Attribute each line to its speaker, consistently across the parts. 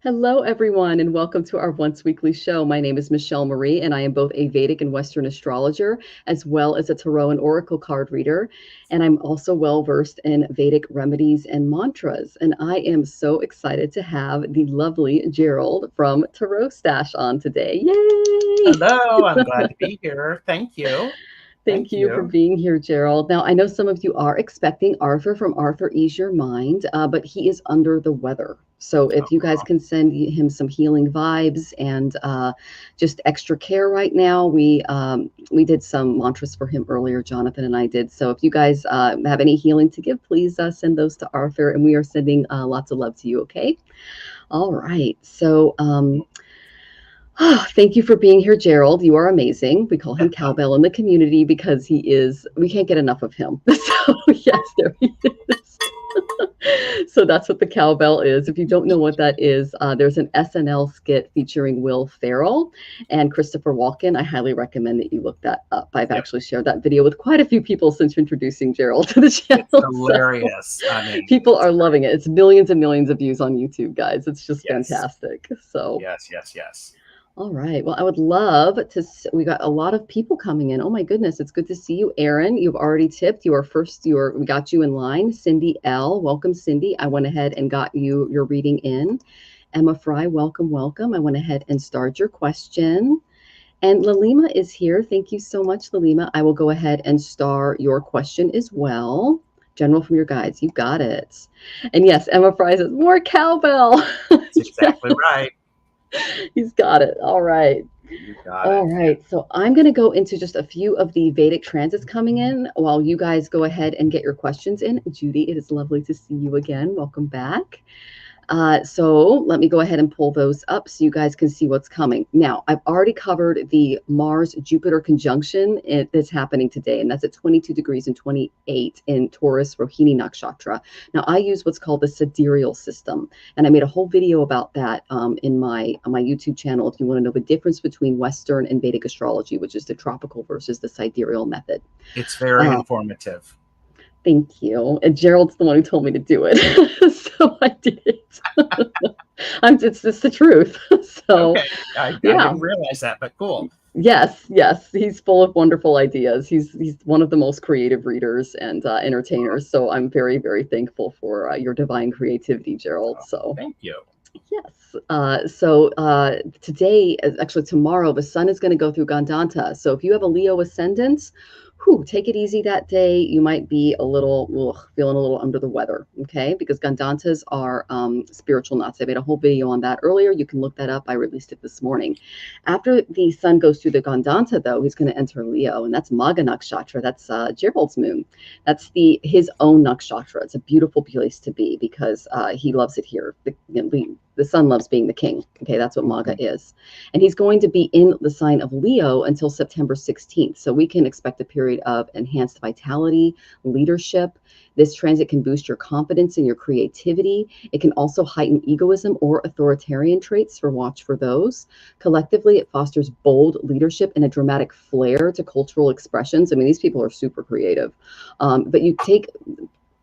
Speaker 1: Hello, everyone, and welcome to our once weekly show. My name is Michelle Marie, and I am both a Vedic and Western astrologer, as well as a tarot and oracle card reader. And I'm also well versed in Vedic remedies and mantras. And I am so excited to have the lovely Gerald from Tarot Stash on today. Yay!
Speaker 2: Hello, I'm glad to be here. Thank you.
Speaker 1: Thank
Speaker 2: Thank
Speaker 1: you for
Speaker 2: you.
Speaker 1: being here, Gerald. Now, I know some of you are expecting Arthur from Arthur Ease Your Mind, but he is under the weather. So if you guys
Speaker 2: Oh,
Speaker 1: can send him some healing vibes and just extra care right now, we did some mantras for him earlier, Jonathan and I did. So if you guys have any healing to give, please send those to Arthur, and we are sending lots of love to you, okay? All right. So thank you for being here, Gerald. You are amazing. We call him Cowbell in the community because we can't get enough of him. So, yes, there he is. So that's what the cowbell is. If you don't know what that is, there's an SNL skit featuring Will Ferrell and Christopher Walken. I highly recommend that you look that up. I've
Speaker 2: yep.
Speaker 1: actually shared that video with quite a few people since introducing Gerald to the channel.
Speaker 2: It's hilarious.
Speaker 1: So people are loving it. It's millions and millions of views on YouTube, guys. It's just
Speaker 2: yes.
Speaker 1: fantastic. So
Speaker 2: Yes.
Speaker 1: all right. Well, I would love to. We got a lot of people coming in. Oh my goodness, it's good to see you, Aaron. You've already tipped. You are first. We got you in line. Cindy L. Welcome, Cindy. I went ahead and got you your reading in. Emma Fry, welcome. I went ahead and starred your question. And Lalima is here. Thank you so much, Lalima. I will go ahead and star your question as well. General from your guides. You got it. And yes, Emma Fry says more cowbell.
Speaker 2: That's exactly right.
Speaker 1: He's got it. All right.
Speaker 2: You got
Speaker 1: All
Speaker 2: it.
Speaker 1: right. So I'm going to go into just a few of the Vedic transits coming in while you guys go ahead and get your questions in. Judy, it is lovely to see you again. Welcome back. So let me go ahead and pull those up so you guys can see what's coming. Now, I've already covered the Mars-Jupiter conjunction that's happening today, and that's at 22 degrees and 28 in Taurus Rohini Nakshatra. Now, I use what's called the sidereal system, and I made a whole video about that on my YouTube channel if you want to know the difference between Western and Vedic astrology, which is the tropical versus the sidereal method.
Speaker 2: It's very informative.
Speaker 1: Thank you. And Gerald's the one who told me to do it. So I did it. It's just the truth. So
Speaker 2: Okay. I didn't realize that, but cool.
Speaker 1: Yes. He's full of wonderful ideas. He's one of the most creative readers and entertainers. So I'm very, very thankful for your divine creativity, Gerald. So
Speaker 2: thank you.
Speaker 1: Yes. Today, actually tomorrow, the sun is going to go through Gandanta. So if you have a Leo ascendant, take it easy that day. You might be feeling a little under the weather, okay? Because Gandantas are spiritual nuts. I made a whole video on that earlier. You can look that up. I released it this morning. After the sun goes through the Gandanta, though, he's going to enter Leo, and that's Magha Nakshatra. That's Gerald's moon. That's his own nakshatra. It's a beautiful place to be because he loves it here. The sun loves being the king. Okay, that's what Magha is. And he's going to be in the sign of Leo until September 16th. So we can expect a period of enhanced vitality, leadership. This transit can boost your confidence and your creativity. It can also heighten egoism or authoritarian traits, so watch for those. Collectively, it fosters bold leadership and a dramatic flair to cultural expressions. I mean, these people are super creative. But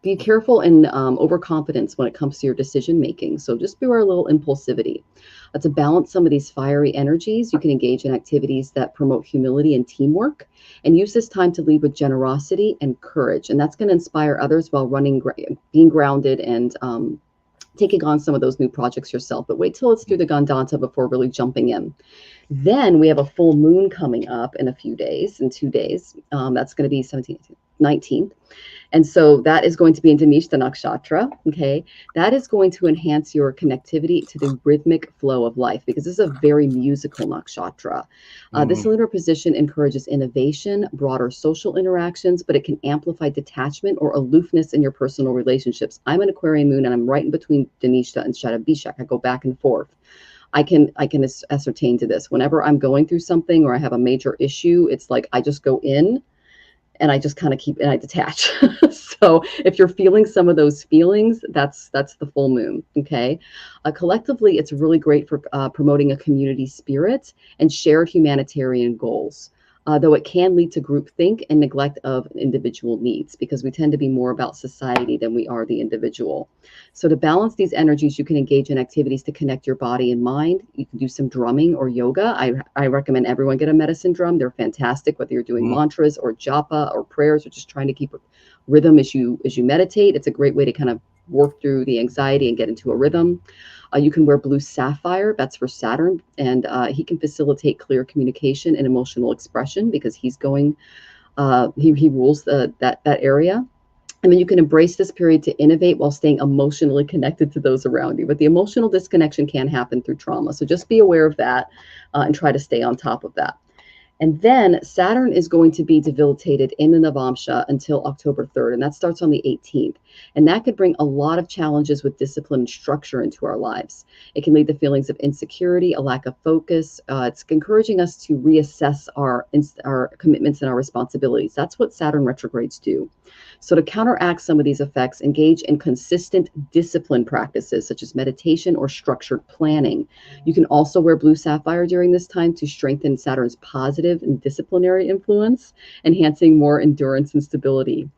Speaker 1: be careful and overconfidence when it comes to your decision making. So just beware a little impulsivity. To balance some of these fiery energies, you can engage in activities that promote humility and teamwork, and use this time to lead with generosity and courage. And that's going to inspire others while being grounded and taking on some of those new projects yourself. But wait till it's through the Gandanta before really jumping in. Then we have a full moon coming up in 2 days. That's going to be 17th, 19th. And so that is going to be in Dhanishta Nakshatra, okay? That is going to enhance your connectivity to the rhythmic flow of life because this is a very musical nakshatra. This lunar position encourages innovation, broader social interactions, but it can amplify detachment or aloofness in your personal relationships. I'm an Aquarian moon, and I'm right in between Dhanishta and Shadabhishak. I go back and forth. I can ascertain to this. Whenever I'm going through something or I have a major issue, it's like I just go in and I just kind of I detach. So if you're feeling some of those feelings, that's the full moon, okay? Collectively, it's really great for promoting a community spirit and shared humanitarian goals. though it can lead to groupthink and neglect of individual needs, because we tend to be more about society than we are the individual. So to balance these energies, you can engage in activities to connect your body and mind. You can do some drumming or yoga. I recommend everyone get a medicine drum. They're fantastic, whether you're doing mantras or japa or prayers or just trying to keep a rhythm as you meditate. It's a great way to kind of work through the anxiety and get into a rhythm. You can wear blue sapphire. That's for Saturn, and he can facilitate clear communication and emotional expression because he's going. He rules that area. And then you can embrace this period to innovate while staying emotionally connected to those around you. But the emotional disconnection can happen through trauma. So just be aware of that and try to stay on top of that. And then Saturn is going to be debilitated in the Navamsha until October 3rd, and that starts on the 18th. And that could bring a lot of challenges with discipline and structure into our lives. It can lead to feelings of insecurity, a lack of focus. It's encouraging us to reassess our commitments and our responsibilities. That's what Saturn retrogrades do. So to counteract some of these effects, engage in consistent discipline practices such as meditation or structured planning. You can also wear blue sapphire during this time to strengthen Saturn's positive and disciplinary influence, enhancing more endurance and stability.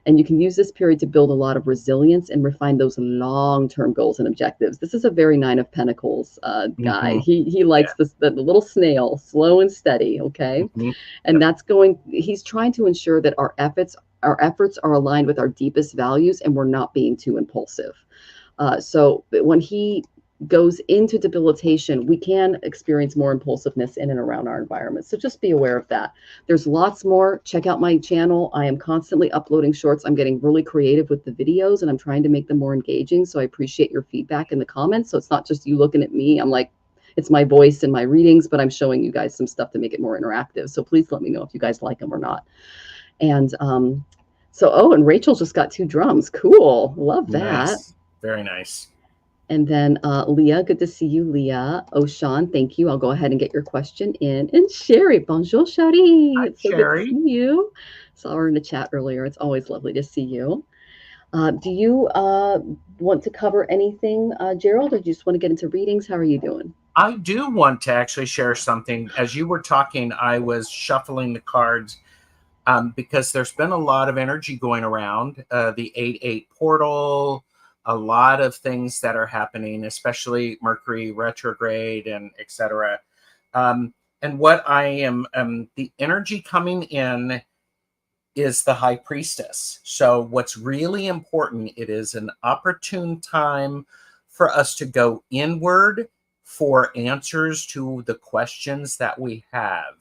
Speaker 1: And you can use this period to build a lot of resilience and refine those long-term goals and objectives. This is a very Nine of Pentacles guy. He likes the little snail, slow and steady, okay? And he's trying to ensure that our efforts are aligned with our deepest values and we're not being too impulsive. So when he goes into debilitation, we can experience more impulsiveness in and around our environment. So just be aware of that. There's lots more. Check out my channel. I am constantly uploading shorts. I'm getting really creative with the videos and I'm trying to make them more engaging. So I appreciate your feedback in the comments. So it's not just you looking at me. I'm like, it's my voice and my readings, but I'm showing you guys some stuff to make it more interactive. So please let me know if you guys like them or not. And and Rachel just got 2 drums. Cool. Love that.
Speaker 2: Nice. Very nice.
Speaker 1: And then Leah, good to see you, Leah. Oshan, thank you. I'll go ahead and get your question in. And Sherry, bonjour, Sherry.
Speaker 2: Hi,
Speaker 1: it's so
Speaker 2: Sherry.
Speaker 1: good to see you. Saw her in the chat earlier. It's always lovely to see you. Do you want to cover anything, Gerald, or do you just want to get into readings? How are you doing?
Speaker 2: I do want to actually share something. As you were talking, I was shuffling the cards because there's been a lot of energy going around. The 8-8 portal, a lot of things that are happening, especially Mercury retrograde and etc. And what I am, the energy coming in is the High Priestess. So what's really important, it is an opportune time for us to go inward for answers to the questions that we have.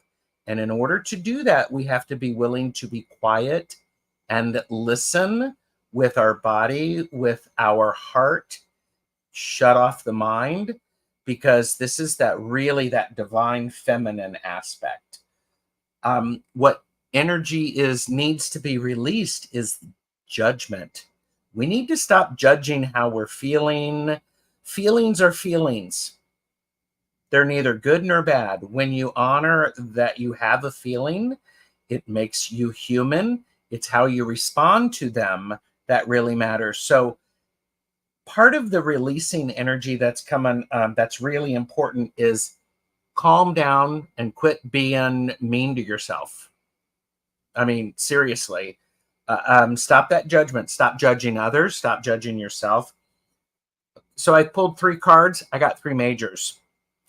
Speaker 2: And in order to do that, we have to be willing to be quiet and listen with our body, with our heart, shut off the mind, because this is that divine feminine aspect. What energy needs to be released is judgment. We need to stop judging how we're feeling. Feelings are feelings. They're neither good nor bad. When you honor that you have a feeling, it makes you human. It's how you respond to them that really matters. So part of the releasing energy that's coming, that's really important, is calm down and quit being mean to yourself. I mean, seriously, stop that judgment. Stop judging others. Stop judging yourself. So I pulled 3 cards. I got 3 majors.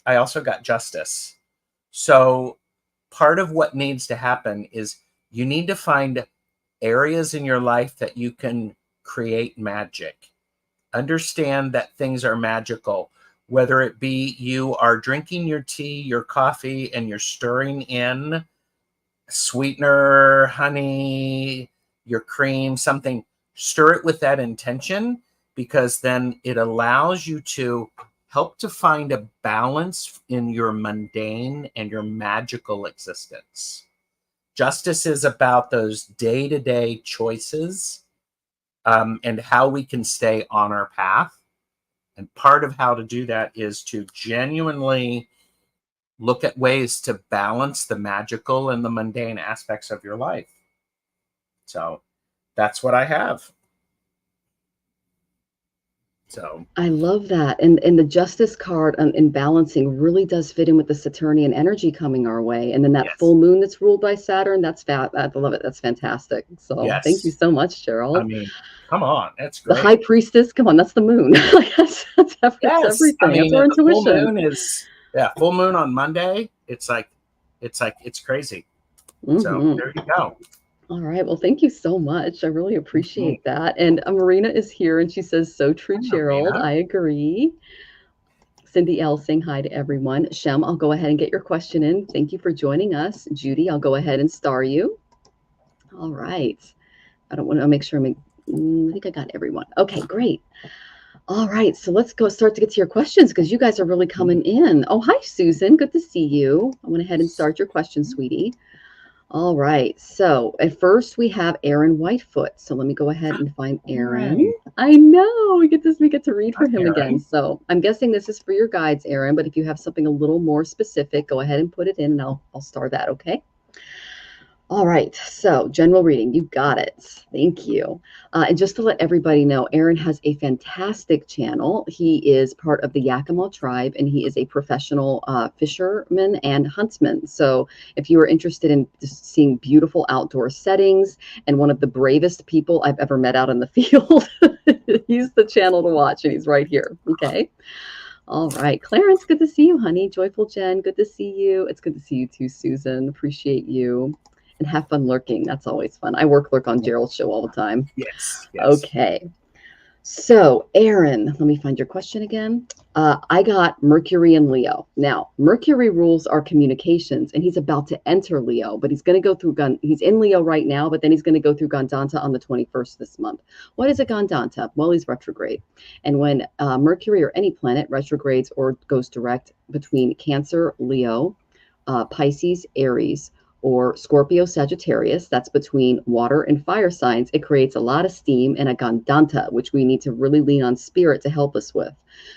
Speaker 2: I also got justice. So part of what needs to happen is you need to find areas in your life that you can create magic. Understand that things are magical, whether it be you are drinking your tea, your coffee, and you're stirring in sweetener, honey, your cream, something. Stir it with that intention, because then it allows you to help to find a balance in your mundane and your magical existence. Justice is about those day-to-day choices and how we can stay on our path. And part of how to do that is to genuinely look at ways to balance the magical and the mundane aspects of your life. So that's what I have. So
Speaker 1: I love that. And the Justice card in balancing really does fit in with the Saturnian energy coming our way. And then that full
Speaker 2: yes,
Speaker 1: moon that's ruled by Saturn, that's I love it. That's fantastic. So thank you
Speaker 2: yes.
Speaker 1: so much,
Speaker 2: I
Speaker 1: Gerald.
Speaker 2: mean, come on, that's
Speaker 1: The High
Speaker 2: great.
Speaker 1: Priestess, come on, that's the moon. Like that's
Speaker 2: Yes, I
Speaker 1: everything. That's
Speaker 2: mean,
Speaker 1: our
Speaker 2: and the full
Speaker 1: intuition.
Speaker 2: moon is, yeah, full moon on Monday. It's crazy. So
Speaker 1: Hmm.
Speaker 2: there you go.
Speaker 1: All right. Well, thank you so much. I really
Speaker 2: Mhm.
Speaker 1: appreciate that. And Marina is here and she says, so true,
Speaker 2: Hi,
Speaker 1: Gerald.
Speaker 2: Marina.
Speaker 1: I agree. Cindy L saying hi to everyone. Shem, I'll go ahead and get your question in. Thank you for joining us. Judy, I'll go ahead and star you. All right. I don't want to make sure I think I got everyone. Okay, great. All right. So let's go start to get to your questions because you guys are really coming in. Oh, hi, Susan. Good to see you. I went ahead and start your question, sweetie. All right. So at first we have Aaron Whitefoot. So let me go ahead and find Aaron.
Speaker 2: Aaron.
Speaker 1: I know we get to read
Speaker 2: Hi,
Speaker 1: from him again.
Speaker 2: Aaron.
Speaker 1: So I'm guessing this is for your guides, Aaron. But if you have something a little more specific, go ahead and put it in, and I'll star that. Okay. All right, so general reading, you got it. Thank you. And just to let everybody know, Aaron has a fantastic channel. He is part of the Yakima tribe, and he is a professional fisherman and huntsman. So if you are interested in just seeing beautiful outdoor settings and one of the bravest people I've ever met out in the field, he's the channel to watch, and he's right here. Okay. All right, Clarence, good to see you, honey. Joyful Jen, good to see you. It's good to see you too, Susan. Appreciate you. And have fun lurking. That's always fun. I lurk on Gerald's show all the time.
Speaker 2: Yes, yes.
Speaker 1: Okay. So, Aaron, let me find your question again. I got Mercury and Leo. Now, Mercury rules our communications, and he's about to enter Leo, but he's going to go through He's in Leo right now, but then he's going to go through Gandanta on the 21st this month. What is a Gandanta? Well, he's retrograde. And when Mercury or any planet retrogrades or goes direct between Cancer, Leo, Pisces, Aries, or Scorpio Sagittarius, that's between water and fire signs, it creates a lot of steam and a gandanta, which we need to really lean on spirit to help us with.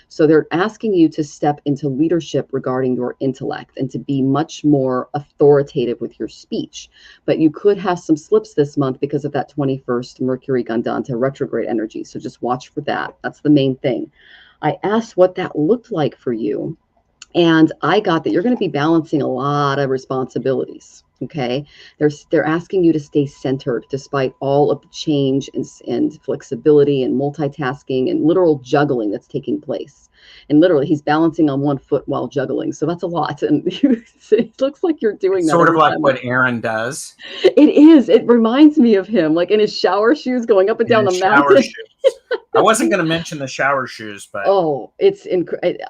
Speaker 1: So they're asking you to step into leadership regarding your intellect and to be much more authoritative with your speech. But you could have some slips this month because of that 21st Mercury Gandanta retrograde energy. So just watch for that. That's the main thing. I asked what that looked like for you. And I got that you're going to be balancing a lot of responsibilities. Okay. They're asking you to stay centered despite all of the change and flexibility and multitasking and literal juggling that's taking place. And literally, he's balancing on one foot while juggling. So that's a lot. And it looks like you're doing
Speaker 2: It's
Speaker 1: that
Speaker 2: sort of
Speaker 1: every
Speaker 2: like
Speaker 1: time.
Speaker 2: what Aaron does
Speaker 1: It is. It reminds me of him, like in his shower shoes going up and
Speaker 2: in
Speaker 1: down
Speaker 2: his
Speaker 1: the
Speaker 2: shower
Speaker 1: mountain.
Speaker 2: shoes. I wasn't going to mention the shower shoes, but
Speaker 1: Oh,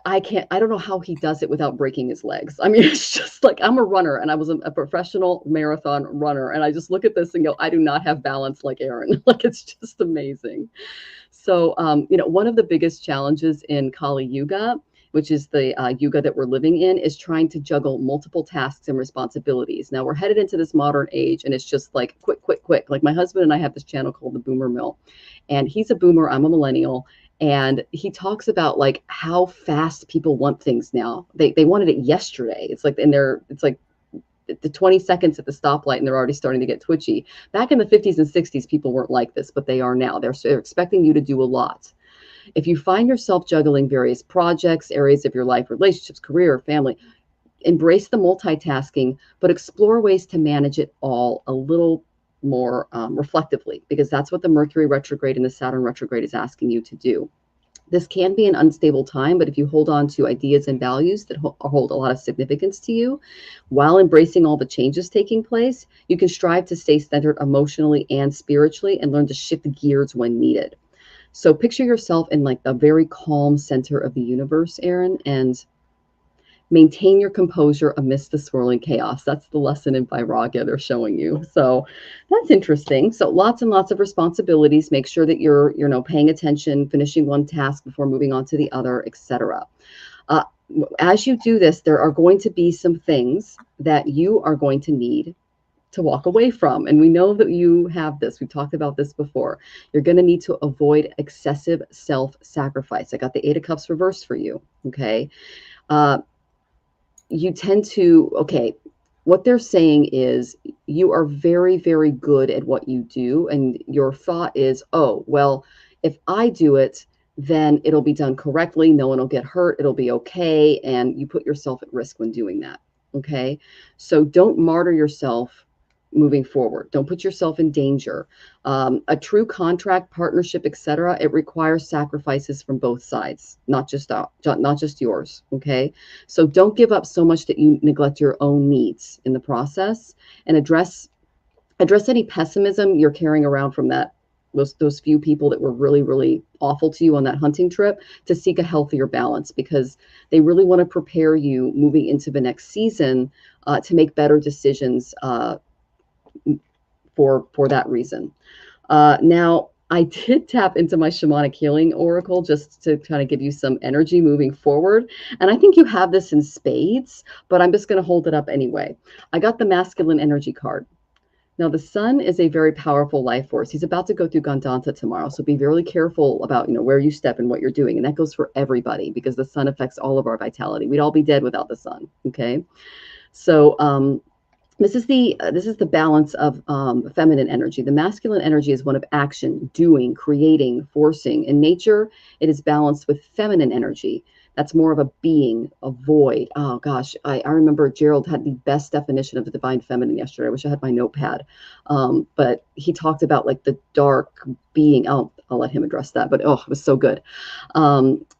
Speaker 1: I can't, I don't know how he does it without breaking his legs. I mean, it's just like I'm a runner and I was a professional marathon runner. And I just look at this and go, I do not have balance like Aaron. Like it's just amazing. So, one of the biggest challenges in Kali Yuga, which is the yuga that we're living in, is trying to juggle multiple tasks and responsibilities. Now we're headed into this modern age, and it's just like quick, quick, quick. Like my husband and I have this channel called the Boomer Mill, and he's a boomer, I'm a millennial, and he talks about like how fast people want things now. They wanted it yesterday. It's like the 20 seconds at the stoplight and they're already starting to get twitchy. Back in the 50s and 60s, people weren't like this, but they are now. They're expecting you to do a lot. If you find yourself juggling various projects, areas of your life, relationships, career, family, embrace the multitasking, but explore ways to manage it all a little more reflectively, because that's what the Mercury retrograde and the Saturn retrograde is asking you to do. This can be an unstable time, but if you hold on to ideas and values that hold a lot of significance to you, while embracing all the changes taking place, you can strive to stay centered emotionally and spiritually and learn to shift gears when needed. So picture yourself in like the very calm center of the universe, Aaron, and maintain your composure amidst the swirling chaos. That's the lesson in Vairagya they're showing you. So that's interesting. So lots and lots of responsibilities. Make sure that you're paying attention, finishing one task before moving on to the other, etc. Uh, as you do this, there are going to be some things that you are going to need to walk away from. And we know that you have this. We've talked about this before. You're going to need to avoid excessive self-sacrifice. I got the Eight of Cups reversed for you. Okay. You tend to, okay, what they're saying is you are very, very good at what you do. And your thought is, oh, well, if I do it, then it'll be done correctly. No one will get hurt. It'll be okay. And you put yourself at risk when doing that. Okay. So don't martyr yourself moving forward. Don't put yourself in danger. A true contract, partnership, etc., it requires sacrifices from both sides, not just yours. Okay. So don't give up so much that you neglect your own needs in the process, and address any pessimism you're carrying around from those few people that were really, really awful to you on that hunting trip, to seek a healthier balance, because they really want to prepare you moving into the next season to make better decisions for that reason. Now, I did tap into my shamanic healing oracle just to kind of give you some energy moving forward. And I think you have this in spades, but I'm just going to hold it up anyway. I got the masculine energy card. Now, the sun is a very powerful life force. He's about to go through Gandanta tomorrow. So be really careful about, where you step and what you're doing. And that goes for everybody, because the sun affects all of our vitality. We'd all be dead without the sun. Okay. So, this is the balance of feminine energy. The masculine energy is one of action, doing, creating, forcing. In nature, it is balanced with feminine energy. That's more of a being, a void. Oh gosh, I remember Gerald had the best definition of the divine feminine yesterday. I wish I had my notepad. But he talked about like the dark being. I'll let him address that. But it was so good.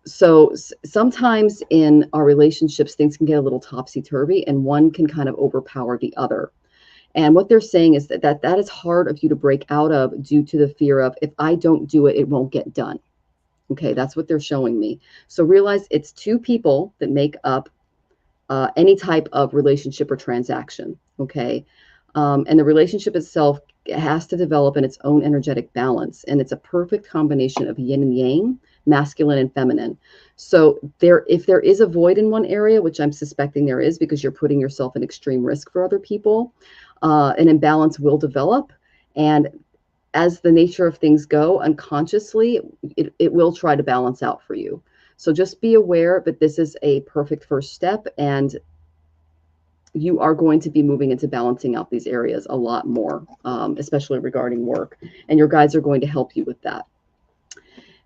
Speaker 1: So sometimes in our relationships, things can get a little topsy-turvy, and one can kind of overpower the other. And what they're saying is that is hard of you to break out of, due to the fear of, if I don't do it, it won't get done. Okay, that's what they're showing me. So realize it's two people that make up any type of relationship or transaction. Okay, and the relationship itself has to develop in its own energetic balance, and it's a perfect combination of yin and yang, masculine and feminine. So if there is a void in one area, which I'm suspecting there is, because you're putting yourself in extreme risk for other people, an imbalance will develop. And as the nature of things go, unconsciously, it will try to balance out for you. So just be aware that this is a perfect first step, and you are going to be moving into balancing out these areas a lot more, especially regarding work. And your guides are going to help you with that.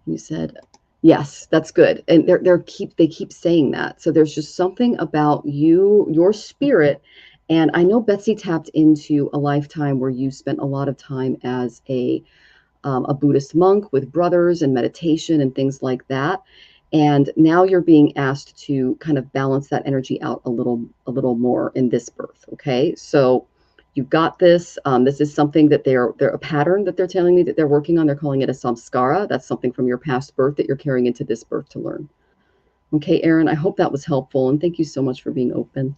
Speaker 1: You said, yes, that's good. And they keep saying that. So there's just something about you, your spirit. And I know Betsy tapped into a lifetime where you spent a lot of time as a Buddhist monk with brothers and meditation and things like that. And now you're being asked to kind of balance that energy out a little more in this birth. Okay, so you got this. This is something that they're a pattern that they're telling me that they're working on. They're calling it a samskara. That's something from your past birth that you're carrying into this birth to learn. Okay, Aaron, I hope that was helpful, and thank you so much for being open.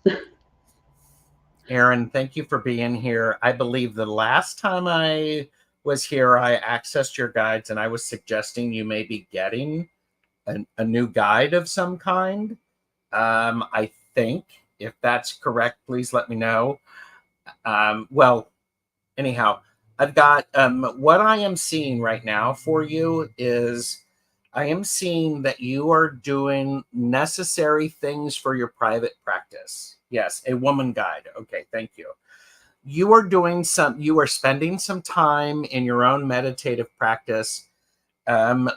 Speaker 2: Aaron, thank you for being here. I believe the last time I was here, I accessed your guides, and I was suggesting you may be getting a new guide of some kind. I think, if that's correct, please let me know. Well, anyhow, I've got what I am seeing right now for you is I am seeing that you are doing necessary things for your private practice. Yes, a woman guide. Okay, thank you. You are spending some time in your own meditative practice,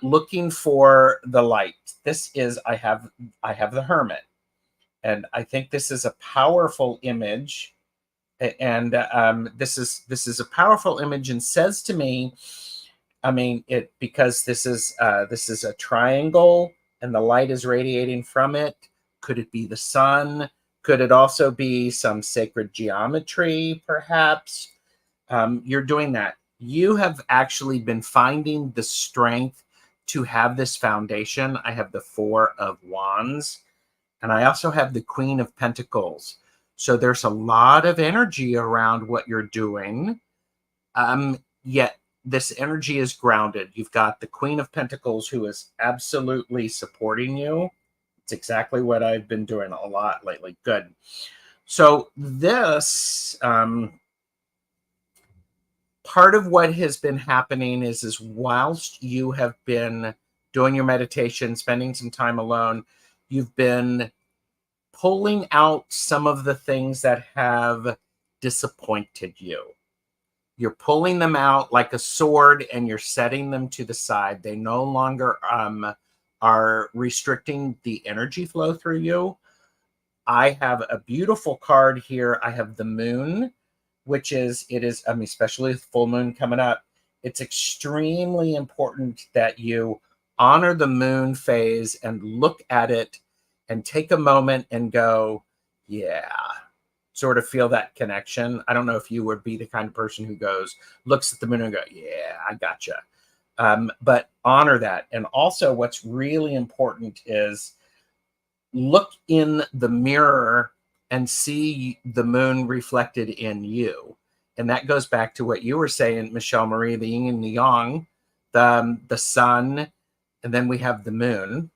Speaker 2: looking for the light. This is, I have the Hermit, and I think this is a powerful image. And this is a powerful image, and says to me, I mean it, because this is a triangle and the light is radiating from it. Could it be the sun? Could it also be some sacred geometry, perhaps? You're doing that. You have actually been finding the strength to have this foundation. I have the Four of Wands, and I also have the Queen of Pentacles. So there's a lot of energy around what you're doing. Yet this energy is grounded. You've got the Queen of Pentacles, who is absolutely supporting you. It's exactly what I've been doing a lot lately. Good. So this, part of what has been happening is whilst you have been doing your meditation, spending some time alone, you've been pulling out some of the things that have disappointed you. you're pulling them out like a sword and you're setting them to the side. They no longer are restricting the energy flow through you. I have a beautiful card here. I have the moon, which is, I mean, especially with full moon coming up, it's extremely important that you honor the moon phase and look at it and take a moment and go, yeah, sort of feel that connection. I don't know if you would be the kind of person who looks at the moon and go, yeah, I gotcha. But honor that. And also what's really important is look in the mirror and see the moon reflected in you. And that goes back to what you were saying, Michelle Marie, the yin and the yang, the sun, and then we have the moon.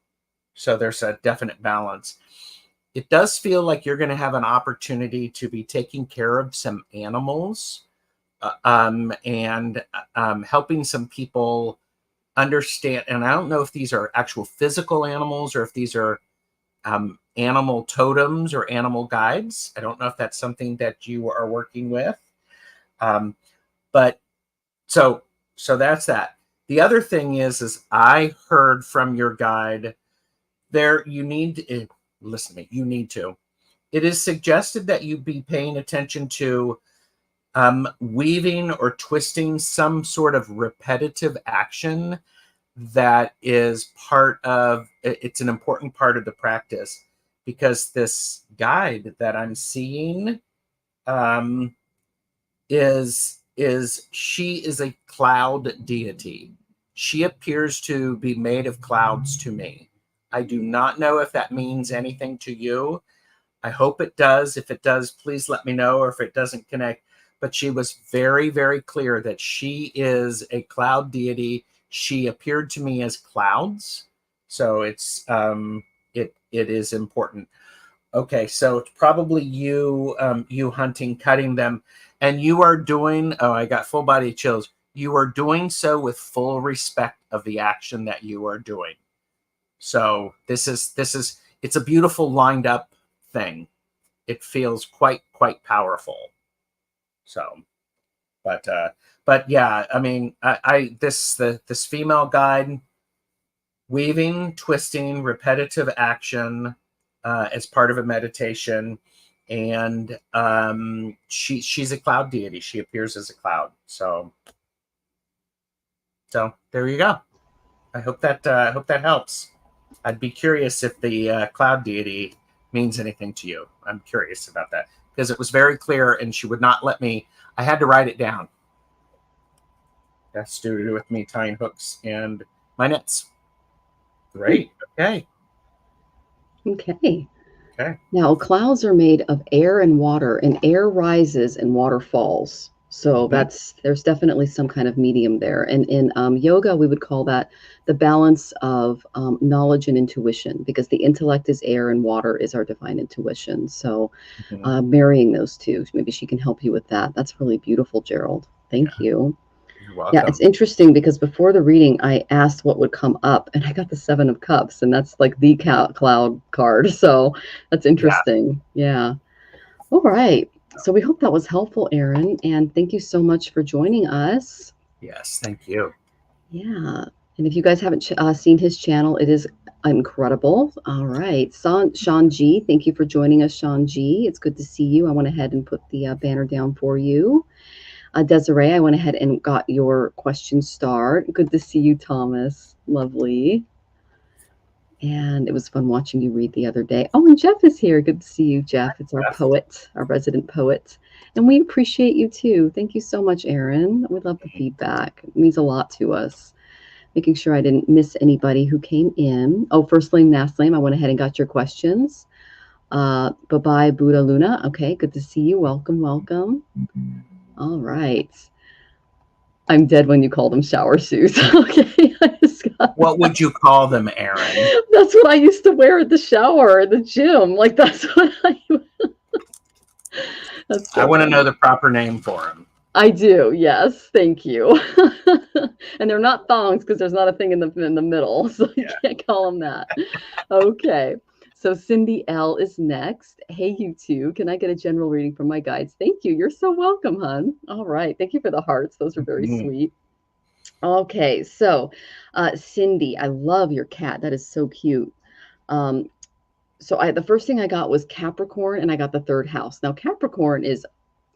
Speaker 2: So there's a definite balance. It does feel like you're going to have an opportunity to be taking care of some animals and helping some people understand. And I don't know if these are actual physical animals or if these are animal totems or animal guides. I don't know if that's something that you are working with. But so that's that. The other thing is I heard from your guide there, you need to listen to me. You need to. It is suggested that you be paying attention to weaving or twisting some sort of repetitive action that is it's an important part of the practice, because this guide that I'm seeing she is a cloud deity. She appears to be made of clouds to me. I do not know if that means anything to you. I hope it does. If it does, please let me know, or if it doesn't connect. But she was very, very clear that she is a cloud deity. She appeared to me as clouds. So it's it is important. Okay, so it's probably you hunting, cutting them. And you are doing, I got full body chills. You are doing so with full respect of the action that you are doing. So this is it's a beautiful lined up thing. It feels quite powerful. So, but yeah, I mean, this female guide, weaving, twisting, repetitive action as part of a meditation, and she's a cloud deity. She appears as a cloud. So there you go. I hope that helps. I'd be curious if the cloud deity means anything to you. I'm curious about that, because it was very clear and she would not let me. I had to write it down. That's to do with me tying hooks and my nets. Great. Okay.
Speaker 1: Now, clouds are made of air and water, and air rises and water falls. So there's definitely some kind of medium there. And in yoga, we would call that the balance of knowledge and intuition, because the intellect is air and water is our divine intuition. So marrying those two, maybe she can help you with that. That's really beautiful, Gerald. Thank you.
Speaker 2: You're welcome.
Speaker 1: Yeah, it's interesting because before the reading, I asked what would come up, and I got the 7 of Cups, and that's like the cloud card. So that's interesting. Yeah. All right. So we hope that was helpful, Aaron, and thank you so much for joining us.
Speaker 2: Yes, thank you.
Speaker 1: Yeah. And if you guys haven't seen his channel, it is incredible. All right. Sean G, thank you for joining us, Sean G. It's good to see you. I went ahead and put the banner down for you. Desiree, I went ahead and got your question starred. Good to see you, Thomas. Lovely. And it was fun watching you read the other day. Oh, and Jeff is here. Good to see you, Jeff. It's our poet, our resident poet. And we appreciate you, too. Thank you so much, Aaron. We love the feedback. It means a lot to us. Making sure I didn't miss anybody who came in. Oh, first name, last name. I went ahead and got your questions. Bye-bye, Buddha Luna. Okay, good to see you. Welcome, welcome. All right. I'm dead when you call them shower shoes. Okay.
Speaker 2: What would you call them, Aaron?
Speaker 1: That's what I used to wear at the shower at the gym. Like, that's what that's so
Speaker 2: I want to
Speaker 1: funny.
Speaker 2: know the proper name for them.
Speaker 1: I do. Yes. Thank you. And they're not thongs because there's not a thing in the middle. So you can't call them that. Okay. So Cindy L is next. Hey, you two. Can I get a general reading from my guides? Thank you. You're so welcome, hon. All right. Thank you for the hearts. Those are very sweet. Okay. So, Cindy, I love your cat. That is so cute. Um, so the first thing I got was Capricorn, and I got the third house. Now, Capricorn is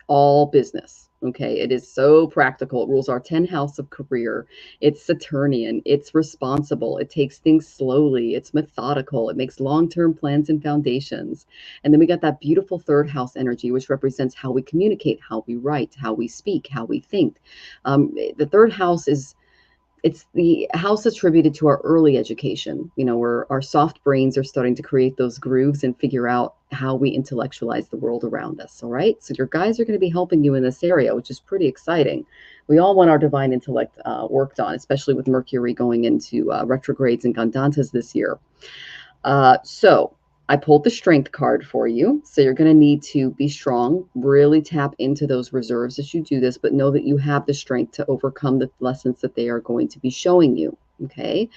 Speaker 1: all business. Okay. It is so practical. It rules our 10th house of career. It's Saturnian. It's responsible. It takes things slowly. It's methodical. It makes long term plans and foundations. And then we got that beautiful third house energy, which represents how we communicate, how we write, how we speak, how we think. The third house is it's the house attributed to our early education, where our soft brains are starting to create those grooves and figure out how we intellectualize the world around us. All right. So your guys are going to be helping you in this area, which is pretty exciting. We all want our divine intellect worked on, especially with Mercury going into retrogrades and Gandantas this year. So I pulled the strength card for you. So you're going to need to be strong, really tap into those reserves as you do this, but know that you have the strength to overcome the lessons that they are going to be showing you. Okay.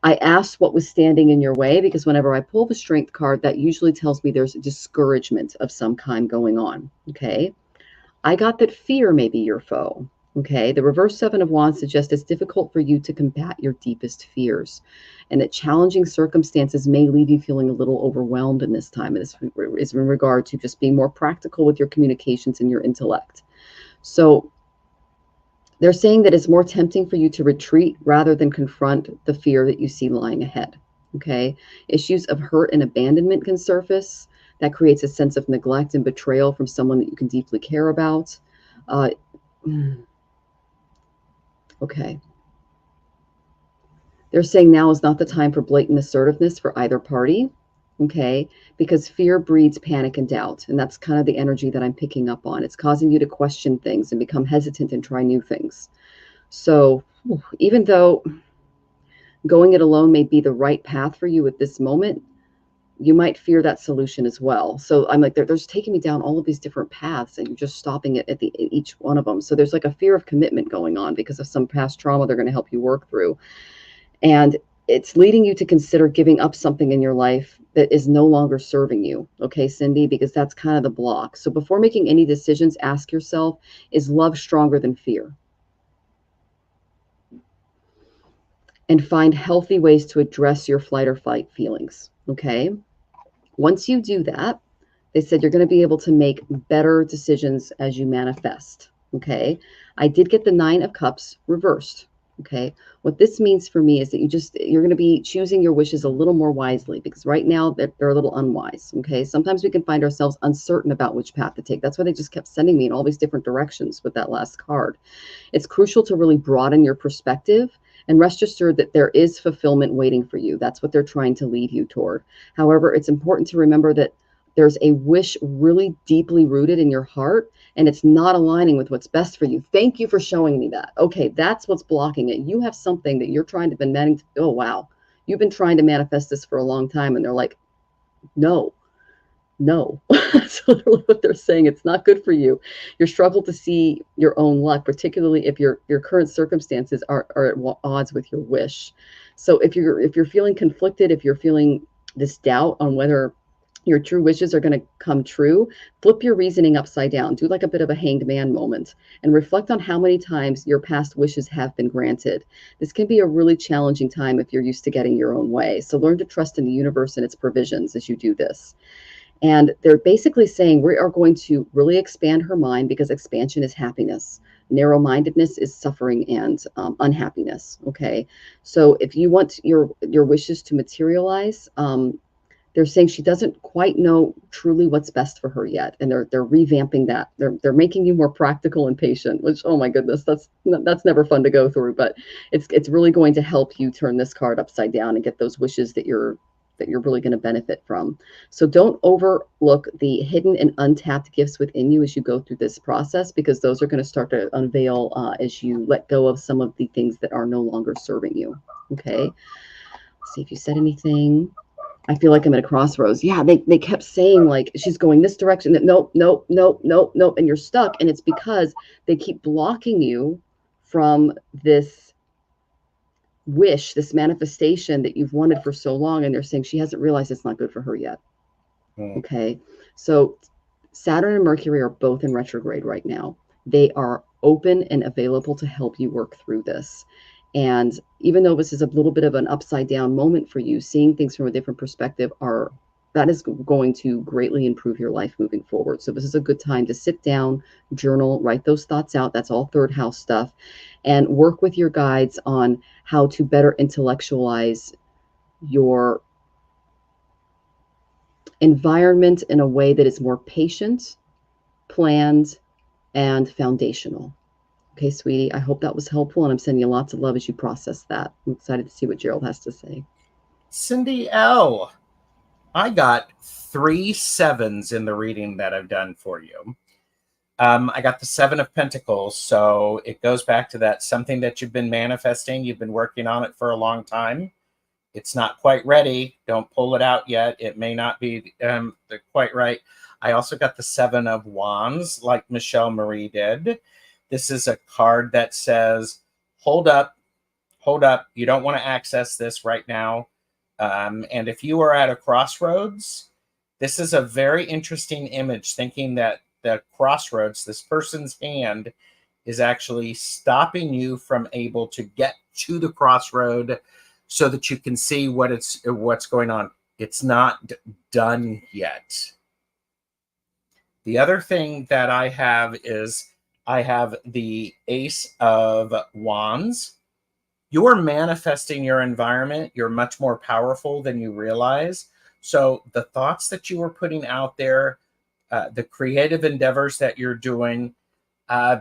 Speaker 1: I asked what was standing in your way because whenever I pull the strength card, that usually tells me there's a discouragement of some kind going on. Okay. I got that fear may be your foe. Okay. The reverse Seven of Wands suggests it's difficult for you to combat your deepest fears and that challenging circumstances may leave you feeling a little overwhelmed in this time. And this is in regard to just being more practical with your communications and your intellect. So they're saying that it's more tempting for you to retreat rather than confront the fear that you see lying ahead. Okay. Issues of hurt and abandonment can surface. That creates a sense of neglect and betrayal from someone that you can deeply care about. Okay. They're saying now is not the time for blatant assertiveness for either party. Okay. Because fear breeds panic and doubt. And that's kind of the energy that I'm picking up on. It's causing you to question things and become hesitant and try new things. So even though going it alone may be the right path for you at this moment, you might fear that solution as well. So I'm like, they're just taking me down all of these different paths and you're just stopping it at each one of them. So there's like a fear of commitment going on because of some past trauma they're going to help you work through. And it's leading you to consider giving up something in your life that is no longer serving you. Okay, Cindy, because that's kind of the block. So before making any decisions, ask yourself, is love stronger than fear? And find healthy ways to address your flight or fight feelings. Okay. Once you do that, they said you're going to be able to make better decisions as you manifest. Okay. I did get the 9 of Cups reversed. Okay. What this means for me is that you're going to be choosing your wishes a little more wisely because right now they're a little unwise. Okay. Sometimes we can find ourselves uncertain about which path to take. That's why they just kept sending me in all these different directions with that last card. It's crucial to really broaden your perspective and rest assured that there is fulfillment waiting for you. That's what they're trying to lead you toward. However, it's important to remember that there's a wish really deeply rooted in your heart and it's not aligning with what's best for you. Thank you for showing me that. Okay, that's what's blocking it. You have something that you're trying to be managing. Oh, wow. You've been trying to manifest this for a long time. And they're like, no. So what they're saying, it's not good for you. You struggle to see your own luck, particularly if your current circumstances are at odds with your wish. So if you're feeling conflicted, if you're feeling this doubt on whether your true wishes are going to come true, flip your reasoning upside down. Do like a bit of a hanged man moment and reflect on how many times your past wishes have been granted. This can be a really challenging time if you're used to getting your own way. So learn to trust in the universe and its provisions as you do this. And they're basically saying we are going to really expand her mind because expansion is happiness. Narrow-mindedness is suffering and unhappiness. Okay. So if you want your wishes to materialize, they're saying she doesn't quite know truly what's best for her yet. And they're revamping that. They're making you more practical and patient, which, oh my goodness, that's never fun to go through, but it's really going to help you turn this card upside down and get those wishes that you're really going to benefit from. So don't overlook the hidden and untapped gifts within you as you go through this process, because those are going to start to unveil as you let go of some of the things that are no longer serving you. Okay. Let's see if you said anything. I feel like I'm at a crossroads. Yeah, they kept saying like she's going this direction. That nope, and you're stuck. And it's because they keep blocking you from this wish, this manifestation that you've wanted for so long, and they're saying she hasn't realized it's not good for her yet. Okay. So Saturn and Mercury are both in retrograde right now. They are open and available to help you work through this. And even though this is a little bit of an upside down moment for you, seeing things from a different perspective that is going to greatly improve your life moving forward. So this is a good time to sit down, journal, write those thoughts out. That's all third house stuff, and work with your guides on how to better intellectualize your environment in a way that is more patient, planned, and foundational. Okay, sweetie, I hope that was helpful, and I'm sending you lots of love as you process that. I'm excited to see what Gerald has to say.
Speaker 2: Cindy L., I got 3 sevens in the reading that I've done for you. I got the 7 of Pentacles, so it goes back to that something that you've been manifesting. You've been working on it for a long time. It's not quite ready. Don't pull it out yet. It may not be quite right. I also got the 7 of Wands, like Michelle Marie did. This is a card that says, hold up, hold up. You don't want to access this right now. And if you are at a crossroads, this is a very interesting image, thinking that the crossroads, this person's hand is actually stopping you from able to get to the crossroad so that you can see what's going on. It's not done yet. The other thing that I have is I have the Ace of Wands. You're manifesting your environment. You're much more powerful than you realize. So the thoughts that you were putting out there, the creative endeavors that you're doing,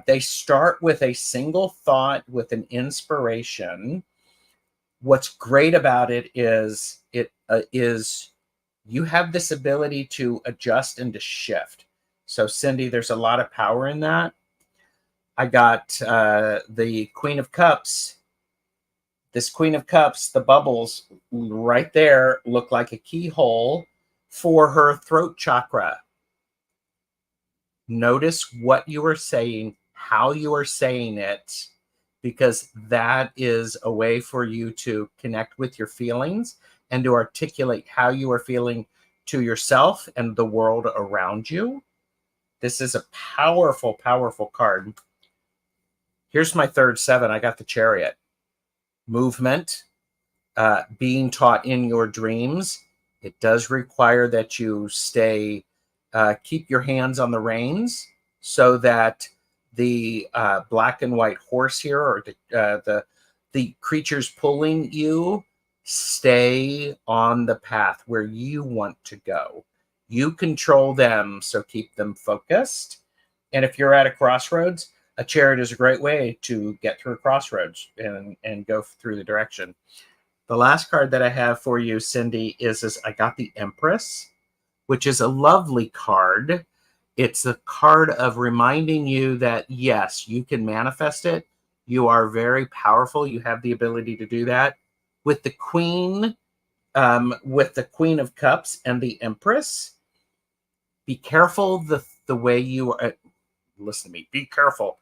Speaker 2: they start with a single thought, with an inspiration. What's great about it is you have this ability to adjust and to shift. So Cindy, there's a lot of power in that. I got the Queen of Cups. This Queen of Cups, the bubbles right there look like a keyhole for her throat chakra. Notice what you are saying, how you are saying it, because that is a way for you to connect with your feelings and to articulate how you are feeling to yourself and the world around you. This is a powerful, powerful card. Here's my third 7. I got the Chariot. Movement, being taught in your dreams. It does require that you keep your hands on the reins so that the black and white horse here, or the creatures pulling you, stay on the path where you want to go. You control them, so keep them focused. And if you're at a crossroads, a chariot is a great way to get through crossroads and go through the direction. The last card that I have for you, Cindy, is I got the Empress, which is a lovely card. It's a card of reminding you that, yes, you can manifest it. You are very powerful. You have the ability to do that. With the Queen of Cups and the Empress, be careful the way you are. Listen to me. Be careful.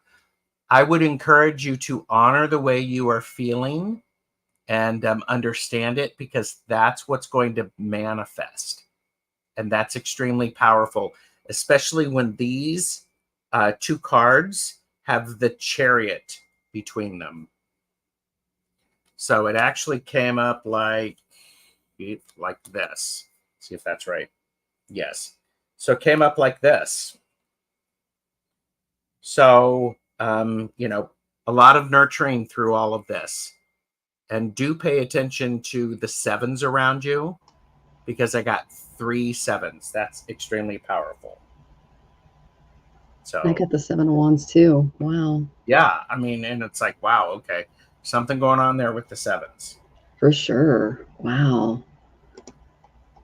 Speaker 2: I would encourage you to honor the way you are feeling and understand it, because that's what's going to manifest. And that's extremely powerful, especially when these 2 cards have the Chariot between them. So it actually came up like this. See if that's right. Yes. So it came up like this. So, a lot of nurturing through all of this. And do pay attention to the 7s around you, because I got 3 7s. That's extremely powerful. So
Speaker 1: I got the 7 of Wands too. Wow.
Speaker 2: Yeah, I mean, and it's like, wow, okay, something going on there with the 7s.
Speaker 1: For sure. Wow.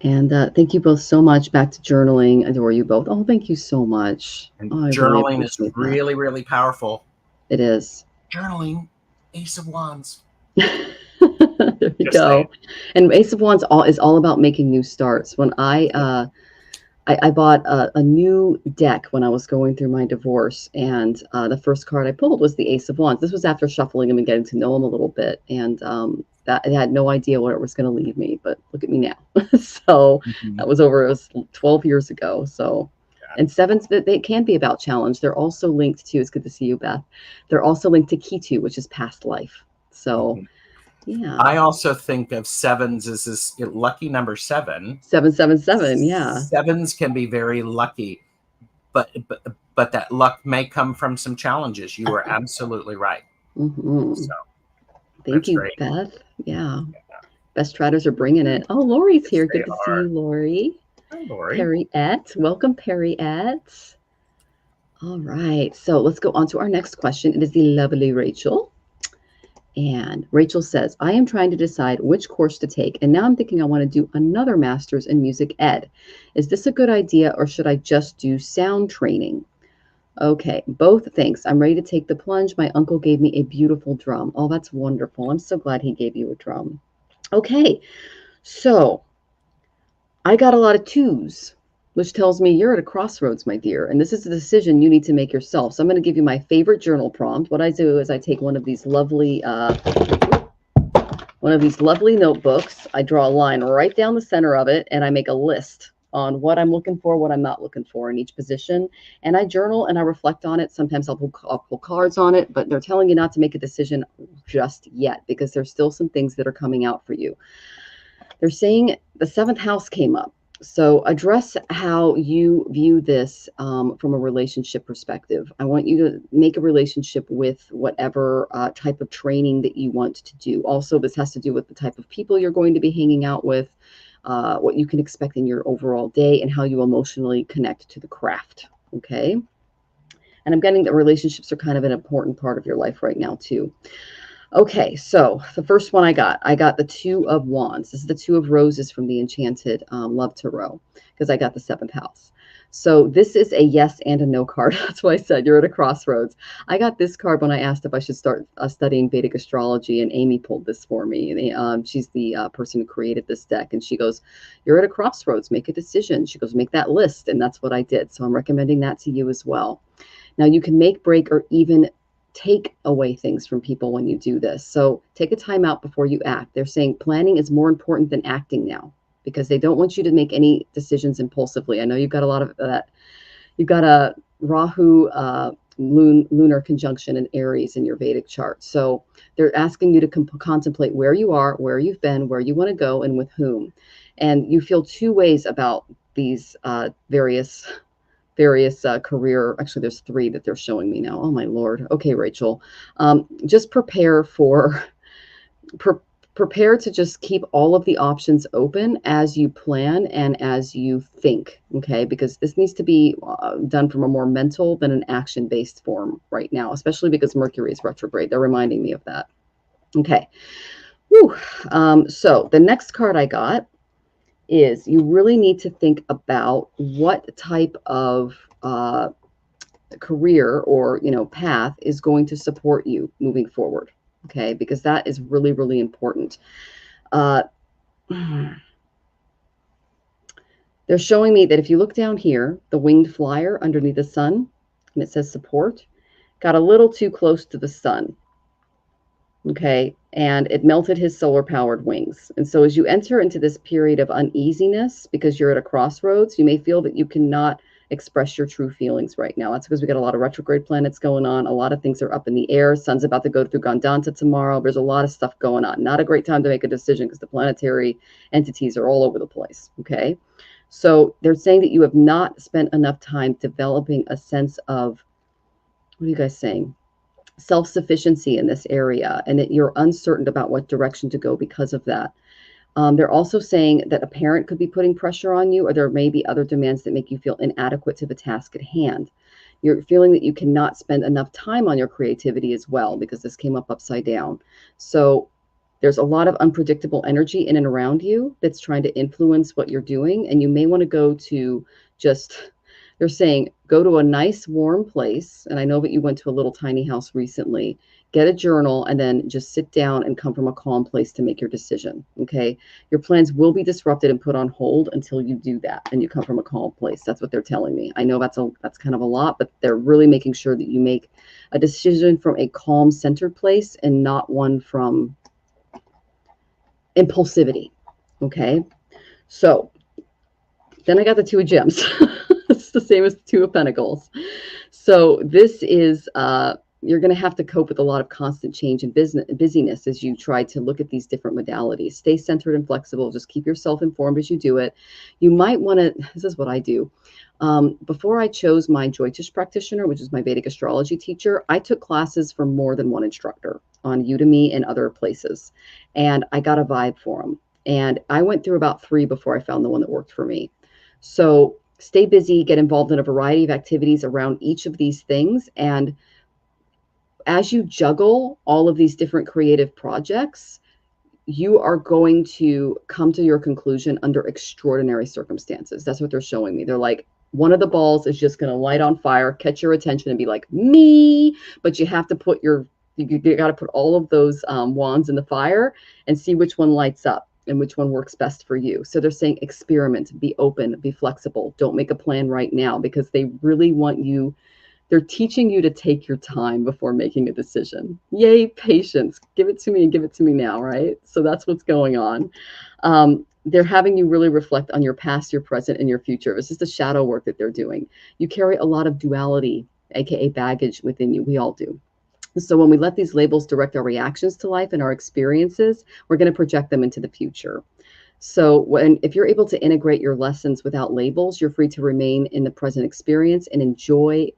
Speaker 1: And thank you both so much. Back to journaling. Adore you both. Oh, thank you so much.
Speaker 2: And
Speaker 1: I
Speaker 2: journaling
Speaker 1: really
Speaker 2: is really, really powerful.
Speaker 1: It is.
Speaker 2: Journaling, Ace of Wands.
Speaker 1: There you go. And Ace of Wands is all about making new starts. When I bought a new deck when I was going through my divorce, and the first card I pulled was the Ace of Wands. This was after shuffling him and getting to know him a little bit. And that I had no idea where it was going to lead me, but look at me now. So that was over, it was 12 years ago. So, and sevens, that they can be about challenge. They're also linked to, it's good to see you, Beth. They're also linked to Ketu, which is past life. So yeah.
Speaker 2: I also think of sevens as this lucky number 7.
Speaker 1: 777, yeah.
Speaker 2: Sevens can be very lucky, but that luck may come from some challenges. You are absolutely right. So
Speaker 1: Thank you,
Speaker 2: great.
Speaker 1: Beth. Yeah. Best Traders are bringing it. Oh, Lori's here. Good to see you, Lori.
Speaker 2: Hi, Lori.
Speaker 1: Perryette. Welcome, Perryette. All right. So let's go on to our next question. It is the lovely Rachel. And Rachel says, I am trying to decide which course to take, and now I'm thinking I want to do another master's in music ed. Is this a good idea, or should I just do sound training? Okay, both things. I'm ready to take the plunge. My uncle gave me a beautiful drum. Oh, that's wonderful. I'm so glad he gave you a drum. Okay, so I got a lot of 2s, which tells me you're at a crossroads, my dear, and this is a decision you need to make yourself. So I'm going to give you my favorite journal prompt. What I do is I take one of these lovely notebooks. I draw a line right down the center of it, and I make a list on what I'm looking for, what I'm not looking for in each position. And I journal and I reflect on it. Sometimes I'll pull cards on it, but they're telling you not to make a decision just yet because there's still some things that are coming out for you. They're saying the 7th house came up. So address how you view this from a relationship perspective. I want you to make a relationship with whatever type of training that you want to do. Also, this has to do with the type of people you're going to be hanging out with, what you can expect in your overall day, and how you emotionally connect to the craft. Okay. And I'm getting that relationships are kind of an important part of your life right now too. Okay, so the first one I got the 2 of Wands. This is the 2 of Roses from the Enchanted Love Tarot, because I got the 7th house. So this is a yes and a no card. That's why I said you're at a crossroads. I got this card when I asked if I should start studying Vedic astrology, and Amy pulled this for me. And, she's the person who created this deck, and she goes, you're at a crossroads, make a decision. She goes, make that list, and that's what I did. So I'm recommending that to you as well. Now you can make, break, or even take away things from people when you do this. So take a time out before you act. They're saying planning is more important than acting now, because they don't want you to make any decisions impulsively. I know you've got a lot of that. You've got a Rahu lunar conjunction in Aries in your Vedic chart. So they're asking you to contemplate where you are, where you've been, where you want to go, and with whom. And you feel 2 ways about these various career, actually there's 3 that they're showing me now. Oh my Lord. Okay, Rachel, just prepare to just keep all of the options open as you plan and as you think. Okay, because this needs to be done from a more mental than an action-based form right now, especially because Mercury is retrograde. They're reminding me of that. Okay. Whew. So the next card I got is you really need to think about what type of career or path is going to support you moving forward. Okay, because that is really, really important. They're showing me that if you look down here, the winged flyer underneath the sun, and it says support, got a little too close to the sun. Okay, and it melted his solar powered wings. And so as you enter into this period of uneasiness, because you're at a crossroads, you may feel that you cannot express your true feelings right now. That's because we got a lot of retrograde planets going on. A lot of things are up in the air. Sun's about to go through Gandanta tomorrow. There's a lot of stuff going on. Not a great time to make a decision because the planetary entities are all over the place. Okay, so they're saying that you have not spent enough time developing a sense of, what are you guys saying? Self-sufficiency in this area, and that you're uncertain about what direction to go because of that. They're also saying that a parent could be putting pressure on you, or there may be other demands that make you feel inadequate to the task at hand. You're feeling that you cannot spend enough time on your creativity as well, because this came up upside down. So there's a lot of unpredictable energy in and around you that's trying to influence what you're doing, and you may want to go to they're saying, go to a nice warm place. And I know that you went to a little tiny house recently. Get a journal and then just sit down and come from a calm place to make your decision. Okay. Your plans will be disrupted and put on hold until you do that and you come from a calm place. That's what they're telling me. I know that's kind of a lot, but they're really making sure that you make a decision from a calm, centered place and not one from impulsivity. Okay. So then I got the Two of Gems. It's the same as the Two of Pentacles. So this is you're going to have to cope with a lot of constant change and busyness as you try to look at these different modalities. Stay centered and flexible. Just keep yourself informed as you do it. You might want to, this is what I do. Before I chose my Jyotish practitioner, which is my Vedic astrology teacher, I took classes from more than one instructor on Udemy and other places. And I got a vibe for them. And I went through about 3 before I found the one that worked for me. So stay busy, get involved in a variety of activities around each of these things. And as you juggle all of these different creative projects, you are going to come to your conclusion under extraordinary circumstances. That's what they're showing me. They're like, one of the balls is just going to light on fire, catch your attention and be like, me. But you have to put you got to put all of those wands in the fire and see which one lights up and which one works best for you. So they're saying experiment, be open, be flexible. Don't make a plan right now, because they really want you. They're teaching you to take your time before making a decision. Yay, patience. Give it to me and give it to me now, right? So that's what's going on. They're having you really reflect on your past, your present, and your future. It's just the shadow work that they're doing. You carry a lot of duality, aka baggage, within you. We all do. So when we let these labels direct our reactions to life and our experiences, we're going to project them into the future. So if you're able to integrate your lessons without labels, you're free to remain in the present experience and enjoy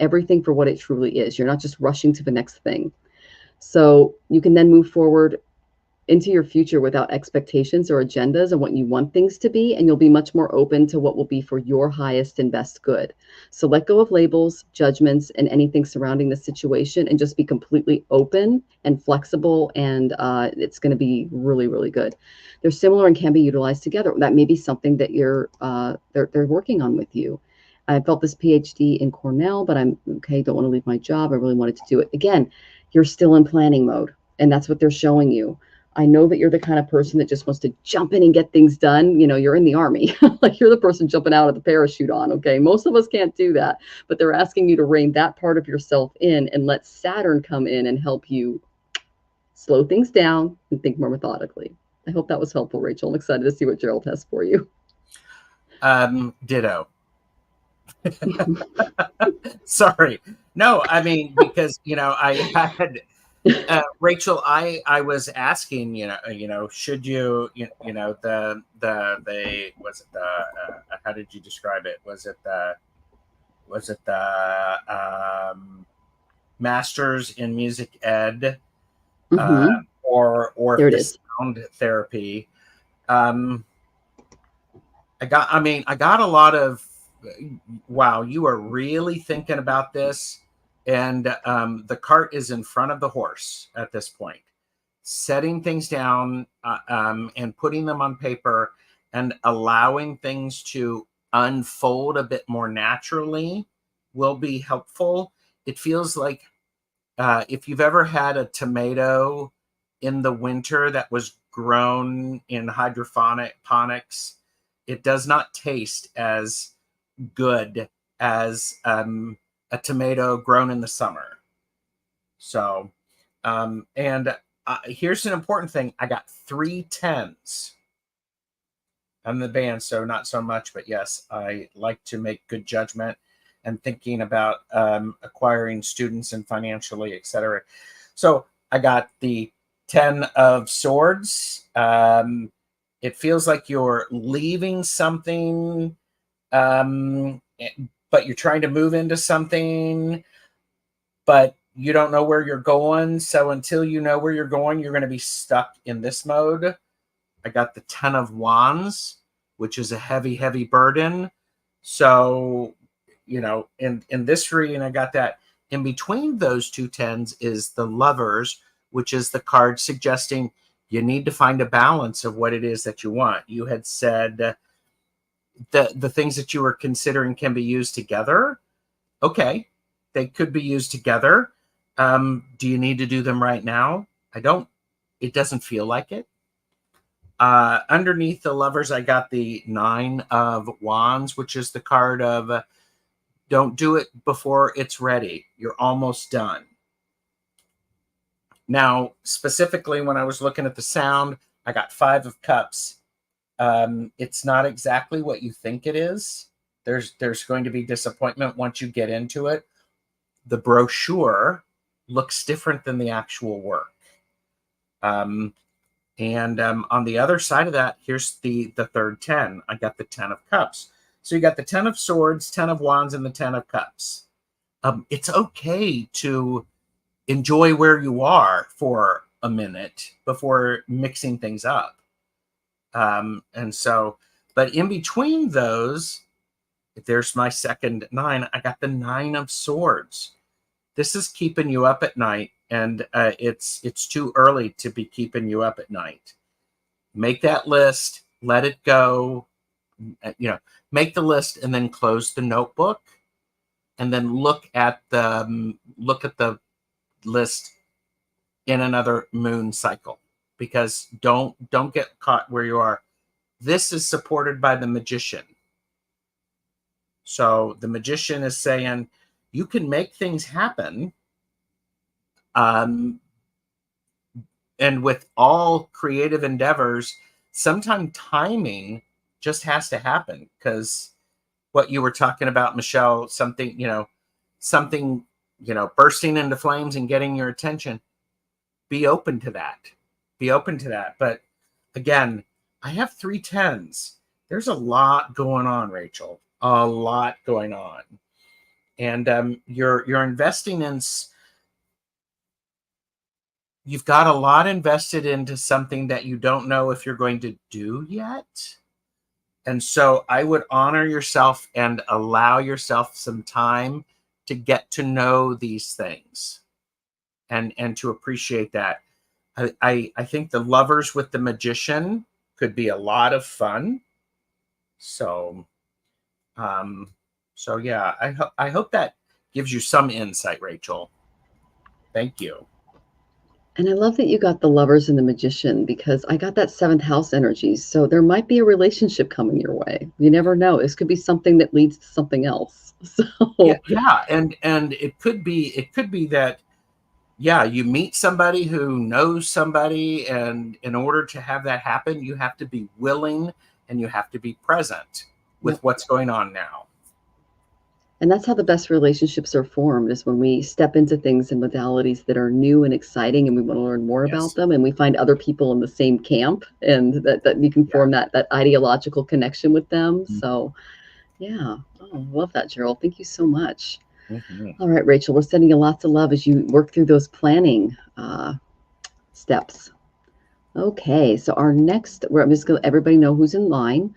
Speaker 1: everything for what it truly is. You're not just rushing to the next thing. So you can then move forward into your future without expectations or agendas and what you want things to be, and you'll be much more open to what will be for your highest and best good. So let go of labels, judgments, and anything surrounding the situation, and just be completely open and flexible, and it's going to be really, really good. They're similar and can be utilized together. That may be something that they're working on with you. I felt this PhD in Cornell, but I'm okay, don't want to leave my job. I really wanted to do it. Again, you're still in planning mode, and that's what they're showing you. I know that you're the kind of person that just wants to jump in and get things done. You know, you're in the army. Like, you're the person jumping out of the parachute on, okay? Most of us can't do that, but they're asking you to rein that part of yourself in and let Saturn come in and help you slow things down and think more methodically. I hope that was helpful, Rachel. I'm excited to see what Gerald has for you.
Speaker 2: Ditto. Sorry. No, I mean, because, I had... Rachel, I was asking, should you, the was it the how did you describe it? Was it the masters in music ed, or
Speaker 1: There
Speaker 2: if
Speaker 1: it
Speaker 2: the
Speaker 1: is.
Speaker 2: sound therapy? I got a lot of, wow, you are really thinking about this. And the cart is in front of the horse at this point. Setting things down and putting them on paper and allowing things to unfold a bit more naturally will be helpful. It feels like if you've ever had a tomato in the winter that was grown in hydroponics, it does not taste as good as a tomato grown in the summer. So, and here's an important thing. I got 3 10s. I'm the band, so not so much, but yes, I like to make good judgment and thinking about acquiring students and financially, etc. So I got the 10 of swords. It feels like you're leaving something, but you're trying to move into something, but you don't know where you're going. So until you know where you're going, you're going to be stuck in this mode. I got the 10 of wands, which is a heavy, heavy burden. So, in this reading, I got that. In between those 2 10s is the lovers, which is the card suggesting you need to find a balance of what it is that you want. You had said the things that you were considering can be used together. Okay, they could be used together. Do you need to do them right now? It doesn't feel like it. Underneath the lovers, I got the 9 of wands, which is the card of don't do it before it's ready. You're almost done. Now, specifically, when I was looking at the sound, I got 5 of Cups. It's not exactly what you think it is. There's going to be disappointment once you get into it. The brochure looks different than the actual work. On the other side of that, here's the third 10. I got the 10 of Cups. So you got the 10 of Swords, 10 of Wands, and the 10 of Cups. It's okay to enjoy where you are for a minute before mixing things up. But in between those, there's my second 9. I got the 9 of Swords. This is keeping you up at night, and it's too early to be keeping you up at night. Make that list, let it go. Make the list and then close the notebook, and then look at the list in another moon cycle, because don't get caught where you are. This is supported by the Magician. So the Magician is saying you can make things happen. And with all creative endeavors, sometimes timing just has to happen, because what you were talking about, Michelle, something bursting into flames and getting your attention. Be open to that. But again, I have 3 10s. There's a lot going on, Rachel. A lot going on. And you're investing in, you've got a lot invested into something that you don't know if you're going to do yet. And so I would honor yourself and allow yourself some time to get to know these things and to appreciate that. I think the Lovers with the Magician could be a lot of fun. So yeah, I hope that gives you some insight, Rachel. Thank you.
Speaker 1: And I love that you got the Lovers and the Magician, because I got that 7th house energy. So there might be a relationship coming your way. You never know. This could be something that leads to something else. So
Speaker 2: yeah. And it could be that, yeah, you meet somebody who knows somebody, and in order to have that happen, you have to be willing and you have to be present with what's going on now.
Speaker 1: And that's how the best relationships are formed, is when we step into things and modalities that are new and exciting, and we want to learn more about them, and we find other people in the same camp, and that you can form that ideological connection with them. Mm-hmm. So yeah. Oh, love that, Gerald. Thank you so much. Mm-hmm. All right, Rachel, we're sending you lots of love as you work through those planning steps. Okay, so our next, I'm just going to everybody know who's in line.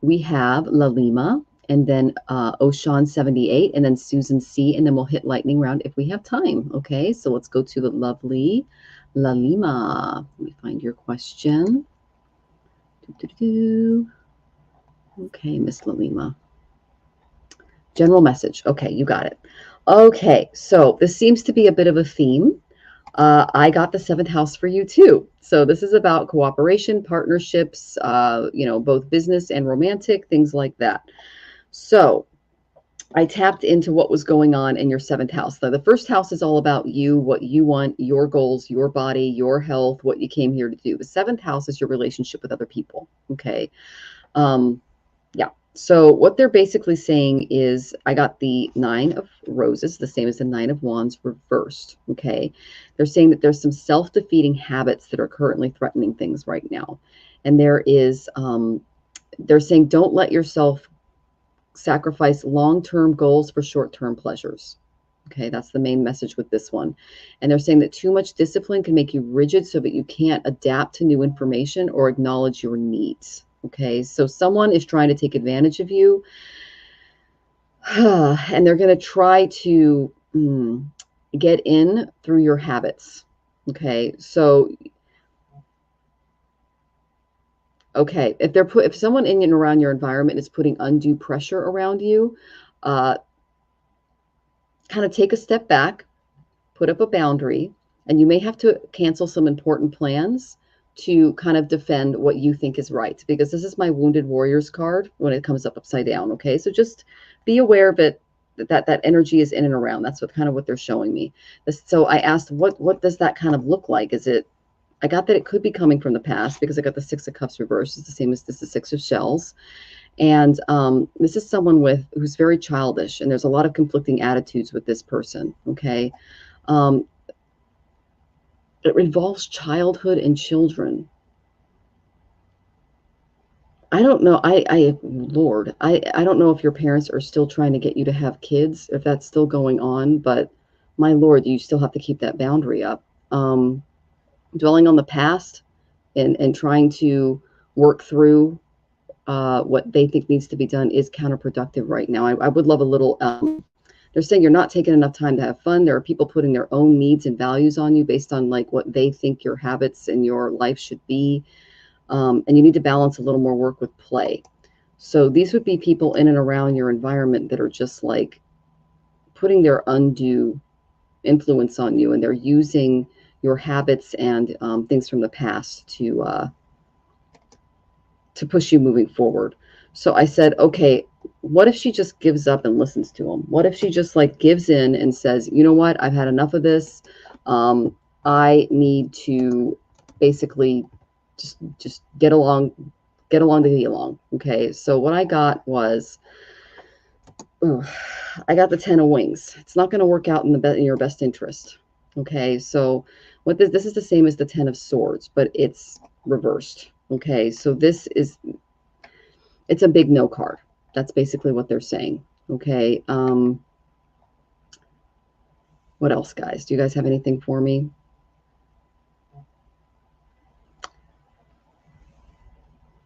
Speaker 1: We have Lalima, and then Oshan 78, and then Susan C, and then we'll hit lightning round if we have time. Okay, so let's go to the lovely Lalima. Let me find your question. Okay, Miss Lalima. General message. Okay, you got it. Okay, so this seems to be a bit of a theme. I got the 7th house for you too. So this is about cooperation, partnerships, both business and romantic, things like that. So I tapped into what was going on in your 7th house. So the 1st house is all about you, what you want, your goals, your body, your health, what you came here to do. The 7th house is your relationship with other people. Okay. Yeah. So what they're basically saying is, I got the 9 of Roses, the same as the 9 of Wands reversed. Okay. They're saying that there's some self-defeating habits that are currently threatening things right now. And there is, they're saying, don't let yourself sacrifice long-term goals for short-term pleasures. Okay. That's the main message with this one. And they're saying that too much discipline can make you rigid so that you can't adapt to new information or acknowledge your needs. Okay, so someone is trying to take advantage of you, and they're going to try to get in through your habits. Okay, so if someone in and around your environment is putting undue pressure around you, kind of take a step back, put up a boundary, and you may have to cancel some important plans to kind of defend what you think is right, because this is my Wounded Warriors card when it comes up upside down. Okay, so just be aware of it, that energy is in and around. That's what they're showing me. So I asked, what does that kind of look like? Is it I got that it could be coming from the past because I got the Six of Cups reversed. It's the same as this, the Six of Shells. And this is someone who's very childish, and there's a lot of conflicting attitudes with this person, okay? Um, it involves childhood and children. I don't know. Lord, I don't know if your parents are still trying to get you to have kids, if that's still going on, but my Lord, you still have to keep that boundary up. Dwelling on the past and trying to work through what they think needs to be done is counterproductive right now. I would love a little, they're saying you're not taking enough time to have fun. There are people putting their own needs and values on you based on like what they think your habits and your life should be. And you need to balance a little more work with play. So these would be people in and around your environment that are just like putting their undue influence on you, and they're using your habits and things from the past to push you moving forward. So I said, okay, what if she just gives up and listens to him? What if she just like gives in and says, you know what, I've had enough of this. I need to basically just get along to get along. Okay. So what I got was, I got the 10 of wings. It's not going to work out in your best interest. Okay. So what this is the same as the 10 of swords, but it's reversed. Okay. So it's a big no card. That's basically what they're saying. Okay. What else, guys? Do you guys have anything for me?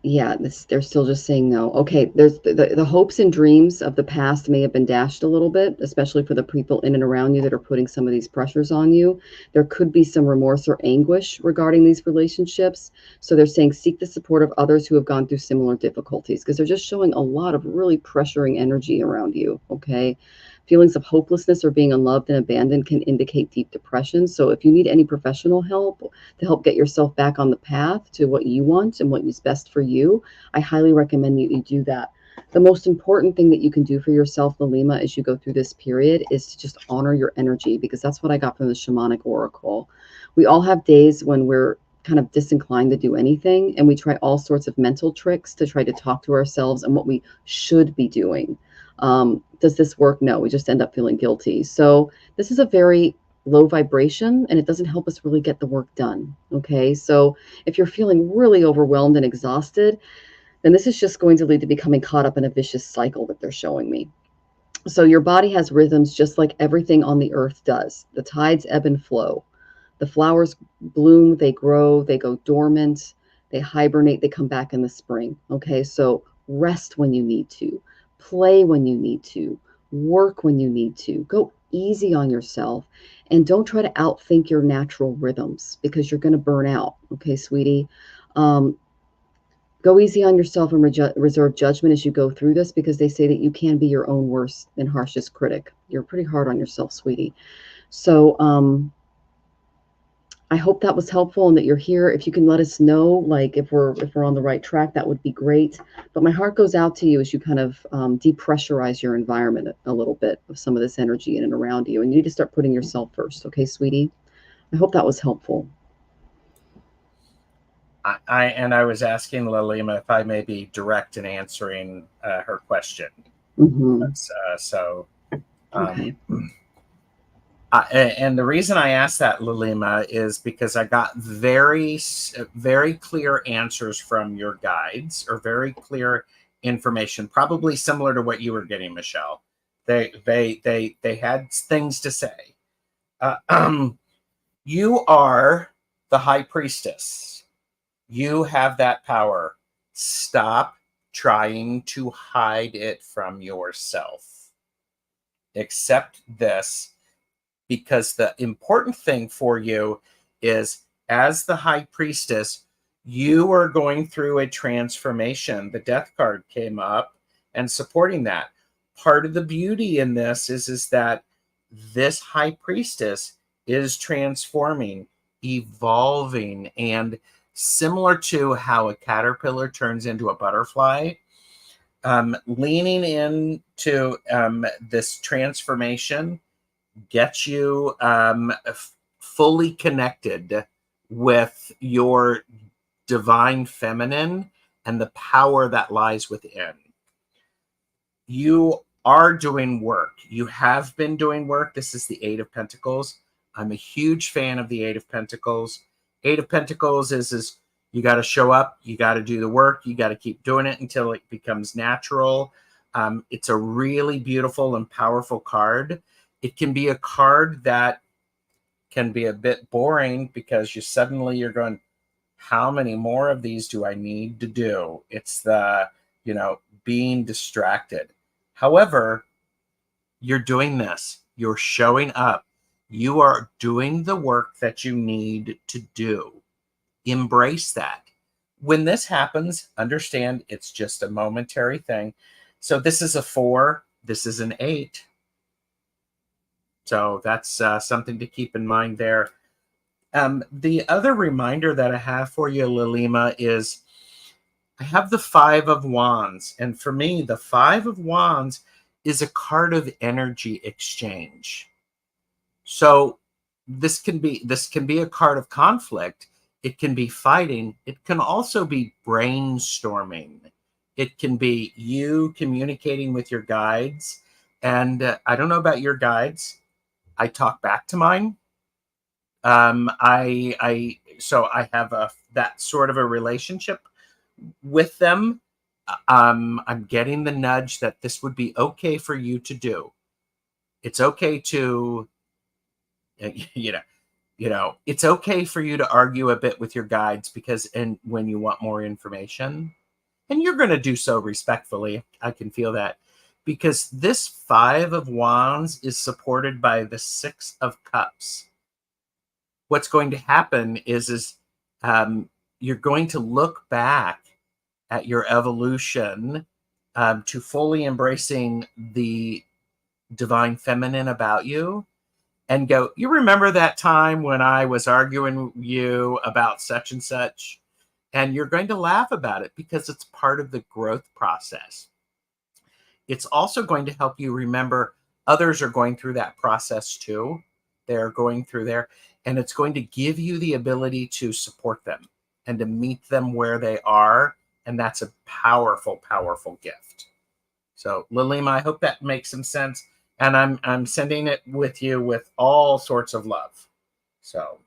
Speaker 1: Yeah, they're still just saying no. Okay, there's the hopes and dreams of the past may have been dashed a little bit, especially for the people in and around you that are putting some of these pressures on you. There could be some remorse or anguish regarding these relationships. So they're saying seek the support of others who have gone through similar difficulties, because they're just showing a lot of really pressuring energy around you. Okay. Feelings of hopelessness or being unloved and abandoned can indicate deep depression. So if you need any professional help to help get yourself back on the path to what you want and what is best for you, I highly recommend you do that. The most important thing that you can do for yourself, Lalima, as you go through this period is to just honor your energy, because that's what I got from the shamanic oracle. We all have days when we're kind of disinclined to do anything, and we try all sorts of mental tricks to try to talk to ourselves and what we should be doing. Does this work? No, we just end up feeling guilty. So this is a very low vibration, and it doesn't help us really get the work done. Okay. So if you're feeling really overwhelmed and exhausted, then this is just going to lead to becoming caught up in a vicious cycle that they're showing me. So your body has rhythms just like everything on the earth does. The tides ebb and flow. The flowers bloom, they grow, they go dormant, they hibernate, they come back in the spring. Okay. So rest when you need to, play when you need to, work when you need to. Go easy on yourself, and don't try to outthink your natural rhythms, because you're going to burn out. Okay, sweetie. Go easy on yourself and reserve judgment as you go through this, because they say that you can be your own worst and harshest critic. You're pretty hard on yourself, sweetie. So I hope that was helpful and that you're here. If you can let us know, like if we're on the right track, that would be great. But my heart goes out to you as you kind of depressurize your environment a little bit of some of this energy in and around you. And you need to start putting yourself first. Okay, sweetie? I hope that was helpful.
Speaker 2: I was asking Lalima if I may be direct in answering her question.
Speaker 1: Mm-hmm.
Speaker 2: Okay. And the reason I asked that, Lalima, is because I got very, very clear answers from your guides, or very clear information, probably similar to what you were getting, Michelle. They had things to say. You are the high priestess. You have that power. Stop trying to hide it from yourself. Accept this, because the important thing for you is, as the high priestess, you are going through a transformation. The death card came up and supporting that. Part of the beauty in this is that this high priestess is transforming, evolving, and similar to how a caterpillar turns into a butterfly, leaning into this transformation gets you fully connected with your divine feminine and the power that lies within. You are doing work. You have been doing work. This is the Eight of Pentacles. I'm a huge fan of the Eight of Pentacles. Eight of Pentacles is you got to show up. You got to do the work. You got to keep doing it until it becomes natural. It's a really beautiful and powerful card. It can be a card that can be a bit boring because you're going, how many more of these do I need to do? It's the, being distracted. However, you're doing this. You're showing up. You are doing the work that you need to do. Embrace that. When this happens, understand it's just a momentary thing. So this is a 4. This is an 8. So that's something to keep in mind there. The other reminder that I have for you, Lilima, is I have the 5 of Wands. And for me, the 5 of Wands is a card of energy exchange. So this can be a card of conflict. It can be fighting. It can also be brainstorming. It can be you communicating with your guides. And I don't know about your guides. I talk back to mine. So I have that sort of a relationship with them. I'm getting the nudge that this would be okay for you to do. It's okay to, it's okay for you to argue a bit with your guides and when you want more information, and you're going to do so respectfully. I can feel that, because this 5 of Wands is supported by the 6 of Cups. What's going to happen is you're going to look back at your evolution to fully embracing the divine feminine about you and go, you remember that time when I was arguing with you about such and such? And you're going to laugh about it because it's part of the growth process. It's also going to help you remember others are going through that process too. They're going through there, and it's going to give you the ability to support them and to meet them where they are. And that's a powerful, powerful gift. So Lilima, I hope that makes some sense. And I'm sending it with you with all sorts of love. So.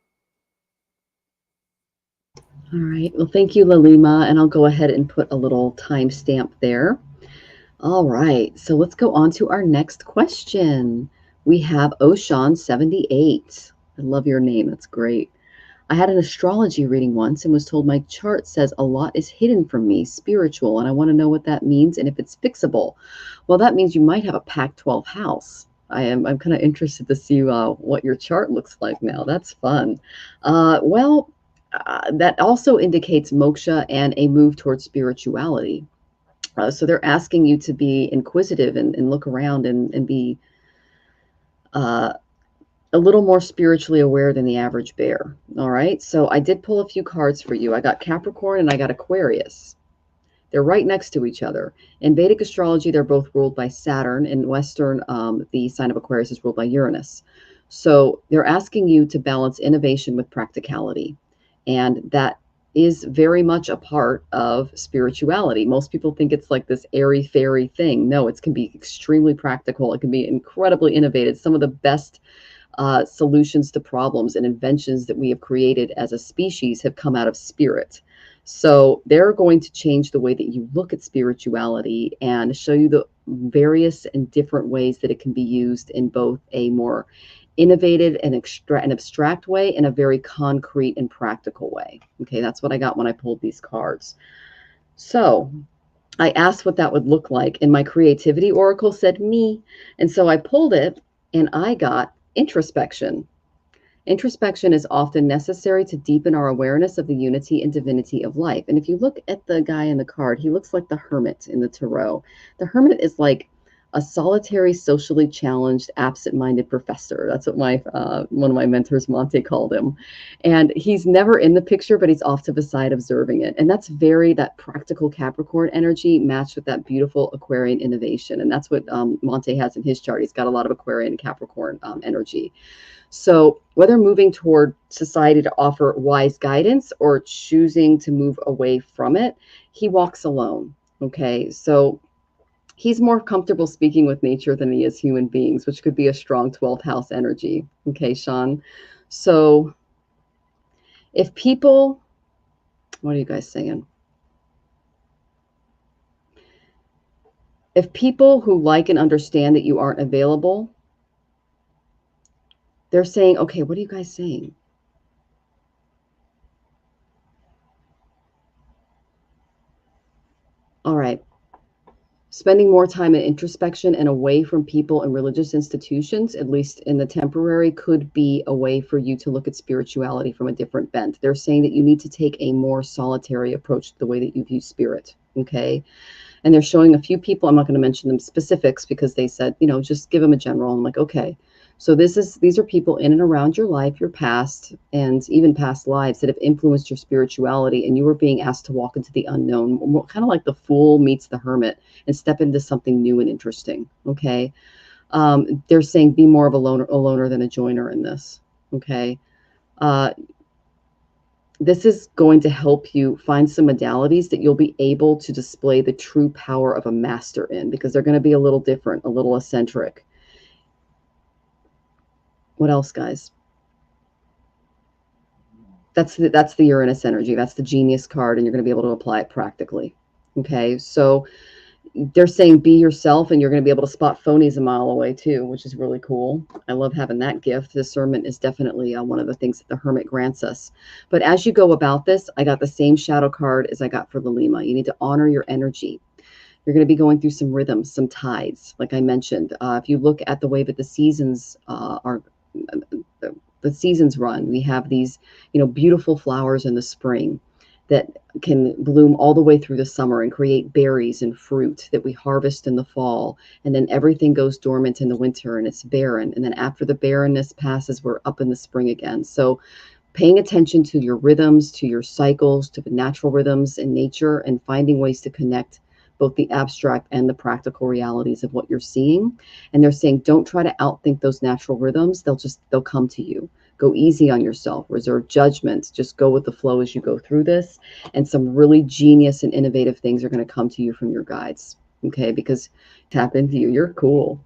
Speaker 1: All right. Well, thank you, Lilima. And I'll go ahead and put a little timestamp there. All right. So let's go on to our next question. We have Oshan78. I love your name. That's great. I had an astrology reading once and was told my chart says a lot is hidden from me, spiritual, and I want to know what that means and if it's fixable. Well, that means you might have a Pac 12 house. I'm kind of interested to see what your chart looks like now. That's fun. That also indicates moksha and a move towards spirituality. So they're asking you to be inquisitive and look around and be a little more spiritually aware than the average bear. All right. So I did pull a few cards for you. I got Capricorn and I got Aquarius. They're right next to each other. In Vedic astrology, they're both ruled by Saturn. In Western, the sign of Aquarius is ruled by Uranus. So they're asking you to balance innovation with practicality. And that is very much a part of spirituality. Most people think it's like this airy fairy thing. No, it can be extremely practical. It can be incredibly innovative. Some of the best solutions to problems and inventions that we have created as a species have come out of spirit. So they're going to change the way that you look at spirituality and show you the various and different ways that it can be used in both a more innovative and abstract way and a very concrete and practical way. Okay, that's what I got when I pulled these cards. So I asked what that would look like, and my creativity oracle said me. And so I pulled it and I got introspection. Introspection is often necessary to deepen our awareness of the unity and divinity of life. And if you look at the guy in the card, he looks like the hermit in the tarot. The hermit is like a solitary, socially challenged, absent-minded professor. That's what one of my mentors, Monte, called him. And he's never in the picture, but he's off to the side observing it. And that's that practical Capricorn energy matched with that beautiful Aquarian innovation. And that's what Monte has in his chart. He's got a lot of Aquarian and Capricorn energy. So whether moving toward society to offer wise guidance or choosing to move away from it, he walks alone. Okay, so he's more comfortable speaking with nature than he is human beings, which could be a strong 12th house energy. Okay, Sean. So if people, what are you guys saying? If people who like and understand that you aren't available, they're saying, okay, what are you guys saying? All right. Spending more time in introspection and away from people and religious institutions, at least in the temporary, could be a way for you to look at spirituality from a different bent. They're saying that you need to take a more solitary approach to the way that you view spirit. Okay. And they're showing a few people. I'm not going to mention them specifics because they said, just give them a general. I'm like, okay. So these are people in and around your life, your past, and even past lives that have influenced your spirituality, and you were being asked to walk into the unknown, kind of like the fool meets the hermit, and step into something new and interesting. Okay. They're saying be more of a loner than a joiner in this. Okay. Uh, this is going to help you find some modalities that you'll be able to display the true power of a master in, because they're going to be a little different, a little eccentric. What else, guys? That's the Uranus energy. That's the genius card, and you're going to be able to apply it practically. Okay, so they're saying be yourself, and you're going to be able to spot phonies a mile away too, which is really cool. I love having that gift. Discernment is definitely one of the things that the hermit grants us. But as you go about this, I got the same shadow card as I got for the Lima. You need to honor your energy. You're going to be going through some rhythms, some tides, like I mentioned. If you look at the way that the seasons the seasons run, we have these, beautiful flowers in the spring that can bloom all the way through the summer and create berries and fruit that we harvest in the fall. And then everything goes dormant in the winter and it's barren. And then after the barrenness passes, we're up in the spring again. So paying attention to your rhythms, to your cycles, to the natural rhythms in nature, and finding ways to connect both the abstract and the practical realities of what you're seeing. And they're saying, don't try to outthink those natural rhythms. They'll come to you. Go easy on yourself, reserve judgments, just go with the flow as you go through this. And some really genius and innovative things are going to come to you from your guides. Okay, because tap into you. You're cool.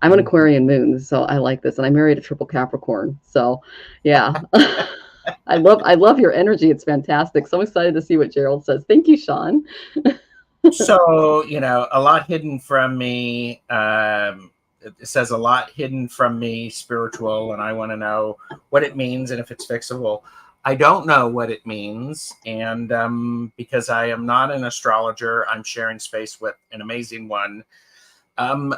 Speaker 1: I'm an Aquarian moon, so I like this. And I married a triple Capricorn. So yeah. I love your energy. It's fantastic. So I'm excited to see what Gerald says. Thank you, Sean.
Speaker 2: So, a lot hidden from me. It says a lot hidden from me, spiritual, and I want to know what it means and if it's fixable. I don't know what it means, and because I am not an astrologer, I'm sharing space with an amazing one.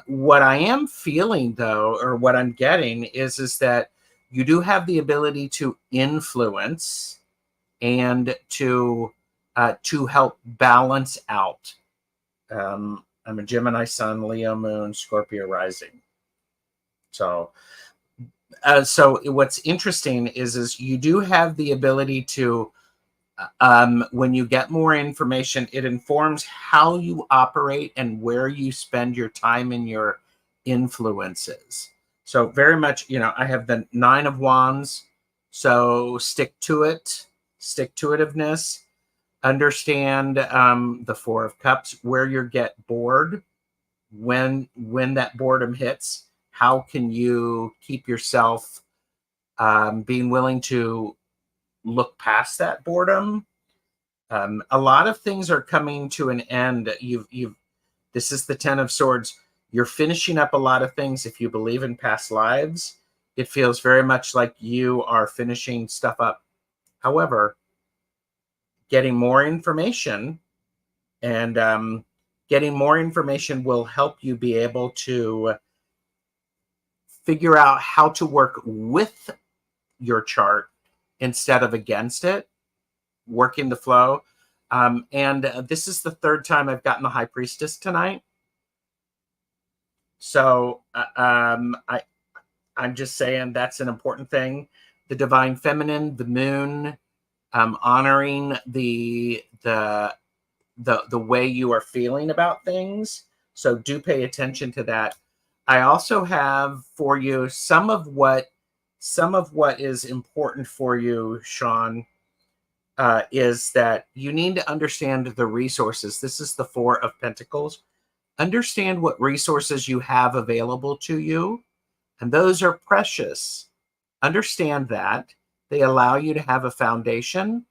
Speaker 2: What I am feeling, though, or what I'm getting is that you do have the ability to influence and to help balance out. I'm a Gemini sun, Leo moon, Scorpio rising. So what's interesting is you do have the ability to, when you get more information, it informs how you operate and where you spend your time and your influences. So very much, I have the 9 of Wands. So stick to it, stick-to-itiveness. Understand the 4 of Cups, where you get bored, when that boredom hits. How can you keep yourself being willing to look past that boredom? A lot of things are coming to an end. This is the 10 of Swords. You're finishing up a lot of things. If you believe in past lives, it feels very much like you are finishing stuff up. However, getting more information and getting more information will help you be able to figure out how to work with your chart instead of against it, working the flow. And this is the 3rd time I've gotten the High Priestess tonight. So I'm just saying that's an important thing. The Divine Feminine, the Moon, honoring the way you are feeling about things. So do pay attention to that. I also have for you some of what some of what is important for you, Sean, is that you need to understand the resources. This is the Four of Pentacles. Understand what resources you have available to you, and those are precious. Understand that. They allow you to have a foundation.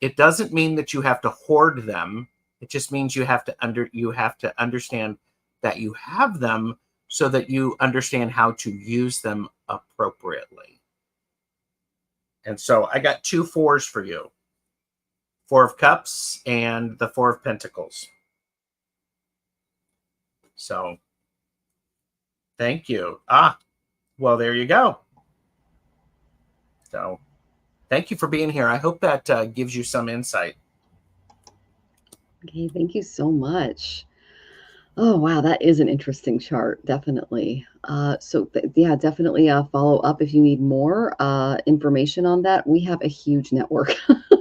Speaker 2: It doesn't mean that you have to hoard them. It just means you have to understand that you have them so that you understand how to use them appropriately. And so I got 2 fours for you. 4 of Cups and the 4 of Pentacles. So thank you. Well, there you go. So thank you for being here. I hope that gives you some insight.
Speaker 1: Okay, thank you so much. Oh, wow, that is an interesting chart, definitely. Yeah, definitely follow up if you need more information on that. We have a huge network.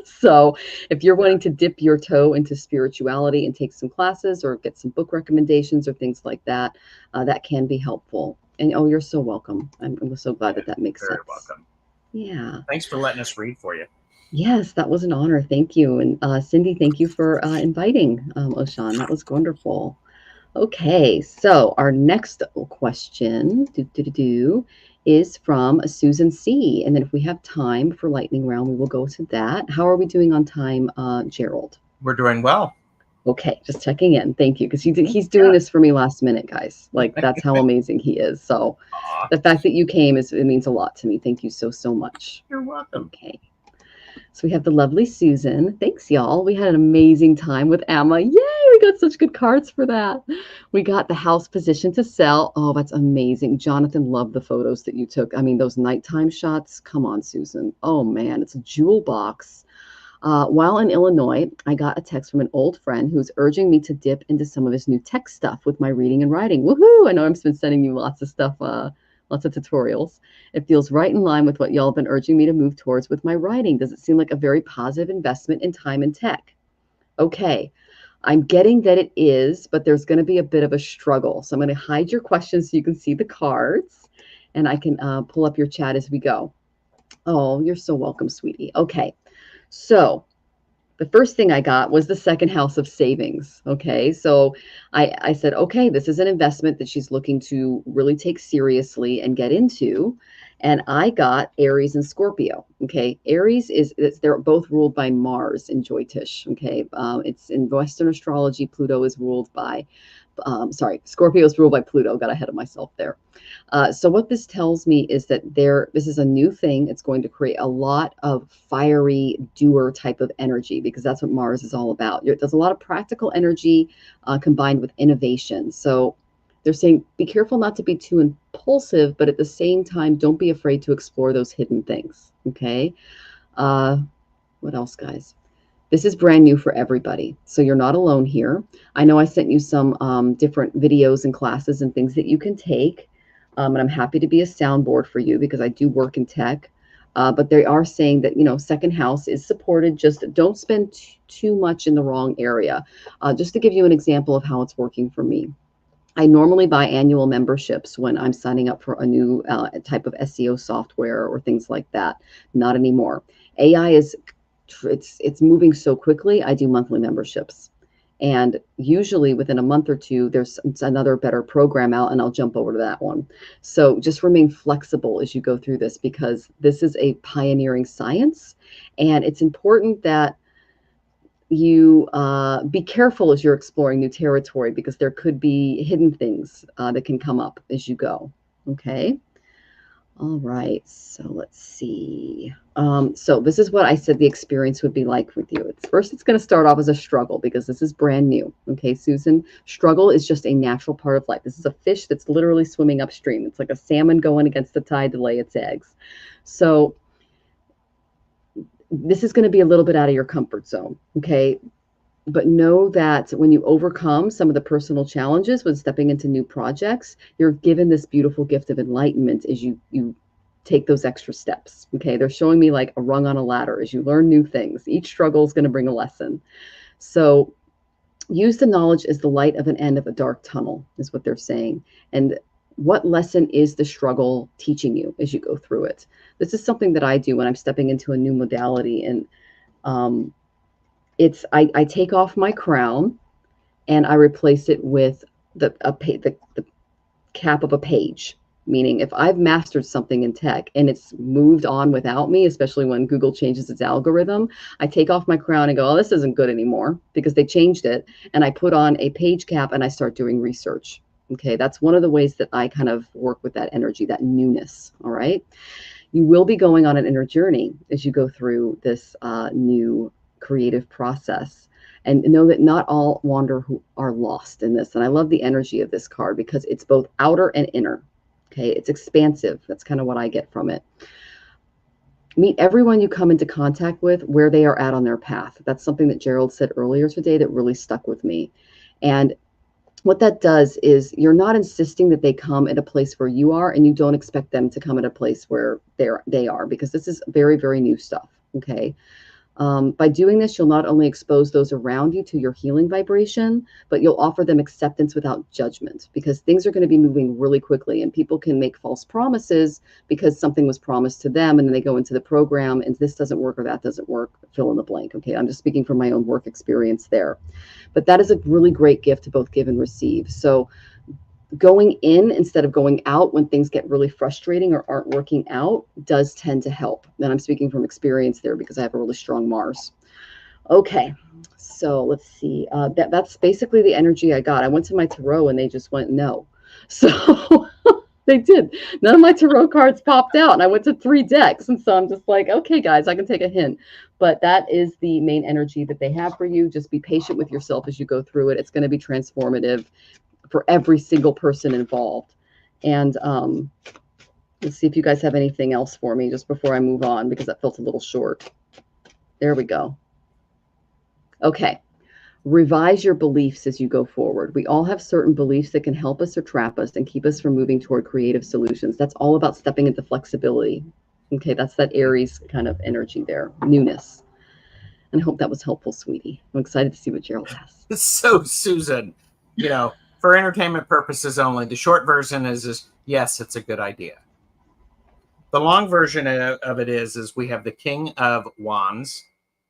Speaker 1: So if you're wanting to dip your toe into spirituality and take some classes or get some book recommendations or things like that, that can be helpful. And you're so welcome. I'm so glad that makes sense.
Speaker 2: Very welcome.
Speaker 1: Yeah.
Speaker 2: Thanks for letting us read for you.
Speaker 1: Yes, that was an honor. Thank you. And Cindy, thank you for inviting Oshan. That was wonderful. Okay, so our next question is from Susan C. And then if we have time for lightning round, we will go to that. How are we doing on time, Gerald?
Speaker 2: We're doing well.
Speaker 1: Okay, just checking in. Thank you, because he's doing this for me last minute, guys. Like, that's how amazing he is. So the fact that you came it means a lot to me. Thank you so much.
Speaker 2: You're welcome.
Speaker 1: Okay. So we have the lovely Susan. Thanks, y'all. We had an amazing time with Emma. Yay! We got such good cards for that. We got the house position to sell. Oh, that's amazing. Jonathan loved the photos that you took. I mean, those nighttime shots. Come on, Susan. Oh, man. It's a jewel box. While in Illinois, I got a text from an old friend who's urging me to dip into some of his new tech stuff with my reading and writing. Woohoo! I know I've been sending you lots of stuff, lots of tutorials. It feels right in line with what y'all have been urging me to move towards with my writing. Does it seem like a very positive investment in time and tech? Okay, I'm getting that it is, but there's going to be a bit of a struggle. So I'm going to hide your questions so you can see the cards, and I can pull up your chat as we go. Oh, you're so welcome, sweetie. Okay, so the first thing I got was the second house of savings. Okay. So I said, okay, this is an investment that she's looking to really take seriously and get into. And I got Aries and Scorpio. Okay. Aries they're both ruled by Mars in Jyotish. Okay. It's in Western astrology. Pluto is ruled by, Scorpio is ruled by Pluto. Got ahead of myself there. So what this tells me is that this is a new thing. It's going to create a lot of fiery doer type of energy because that's what Mars is all about. There's a lot of practical energy combined with innovation. So they're saying, be careful not to be too impulsive, but at the same time, don't be afraid to explore those hidden things. Okay. What else, guys? This is brand new for everybody. So you're not alone here. I know I sent you some different videos and classes and things that you can take. And I'm happy to be a soundboard for you because I do work in tech. But they are saying that, second house is supported. Just don't spend too much in the wrong area. Just to give you an example of how it's working for me. I normally buy annual memberships when I'm signing up for a new type of SEO software or things like that. Not anymore. AI it's moving so quickly. I do monthly memberships. And usually within a month or two, there's another better program out and I'll jump over to that one. So just remain flexible as you go through this because this is a pioneering science. And it's important that you be careful as you're exploring new territory because there could be hidden things that can come up as you go. Okay. All right, so let's see. So this is what I said the experience would be like with you. It's going to start off as a struggle because this is brand new. Okay, Susan, struggle is just a natural part of life. This is a fish that's literally swimming upstream. It's like a salmon going against the tide to lay its eggs. So this is going to be a little bit out of your comfort zone. Okay. But know that when you overcome some of the personal challenges when stepping into new projects, you're given this beautiful gift of enlightenment as you take those extra steps. Okay. They're showing me like a rung on a ladder as you learn new things. Each struggle is going to bring a lesson. So use the knowledge as the light of an end of a dark tunnel is what they're saying. And What lesson is the struggle teaching you as you go through it? This is something that I do when I'm stepping into a new modality. And um, I take off my crown and I replace it with the cap of a page. Meaning, if I've mastered something in tech and it's moved on without me, especially when Google changes its algorithm, I take off my crown and go, oh, this isn't good anymore because they changed it. And I put on a page cap and I start doing research. Okay, that's one of the ways that I kind of work with that energy, that newness. All right. You will be going on an inner journey as you go through this new creative process. And know that not all wander who are lost in this. And I love the energy of this card because it's both outer and inner. Okay, it's expansive. That's kind of what I get from it. Meet everyone you come into contact with where they are at on their path. That's something that Gerald said earlier today that really stuck with me. And what that does is you're not insisting that they come at a place where you are, and you don't expect them to come at a place where they are, because this is very, very new stuff. Okay. By doing this, you'll not only expose those around you to your healing vibration, but you'll offer them acceptance without judgment, because things are going to be moving really quickly and people can make false promises because something was promised to them and then they go into the program and this doesn't work or that doesn't work, fill in the blank. Okay, I'm just speaking from my own work experience there. But that is a really great gift to both give and receive. So going in instead of going out when things get really frustrating or aren't working out does tend to help. And I'm speaking from experience there because I have a really strong Mars. Okay, so let's see. That's basically the energy I got. I went to my tarot and they just went no. So they did. None of my tarot cards popped out, and I went to 3 decks. And so I'm just like, okay, guys, I can take a hint. But that is the main energy that they have for you. Just be patient with yourself as you go through it. It's going to be transformative for every single person involved. And let's see if you guys have anything else for me just before I move on, because that felt a little short. There we go. Okay. Revise your beliefs as you go forward. We all have certain beliefs that can help us or trap us and keep us from moving toward creative solutions. That's all about stepping into flexibility. Okay, that's that Aries kind of energy there, newness. And I hope that was helpful, sweetie. I'm excited to see what Gerald has.
Speaker 2: So, Susan, for entertainment purposes only, the short version is yes, it's a good idea. The long version of it is we have the King of Wands.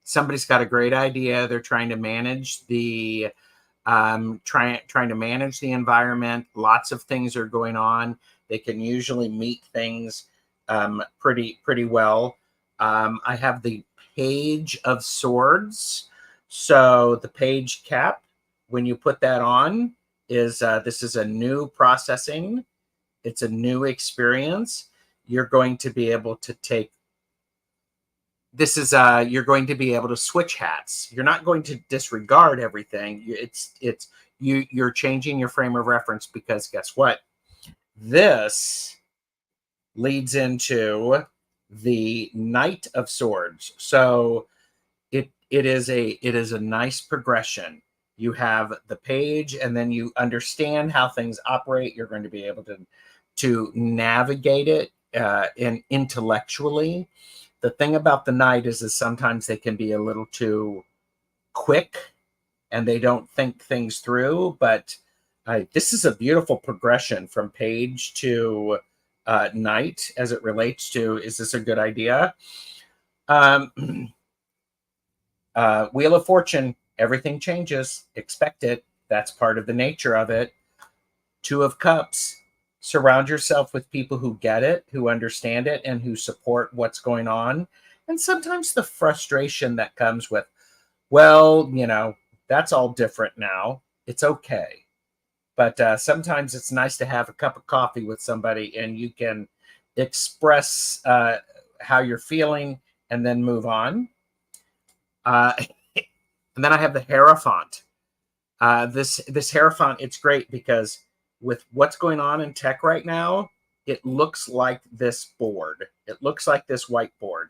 Speaker 2: Somebody's got a great idea. They're trying to manage the trying to manage the environment. Lots of things are going on. They can usually meet things pretty well. I have the Page of Swords. So the page cap, when you put that on, is this is a new processing. It's a new experience. You're going to be able to take this is you're going to be able to switch hats. You're not going to disregard everything. You're changing your frame of reference, because guess what? This leads into the Knight of Swords. So it is a nice progression. You have the page, and then you understand how things operate. You're going to be able to navigate it and intellectually. The thing about the Knight is sometimes they can be a little too quick and they don't think things through. But this is a beautiful progression from page to Knight as it relates to, is this a good idea? Wheel of Fortune, everything changes. Expect it. That's part of the nature of it. 2 of Cups. Surround yourself with people who get it, who understand it, and who support what's going on. And sometimes the frustration that comes with, well, that's all different now. It's okay. But sometimes it's nice to have a cup of coffee with somebody and you can express how you're feeling and then move on. And then I have the Hierophant. This Hierophant, it's great because with what's going on in tech right now, it looks like this board. It looks like this whiteboard.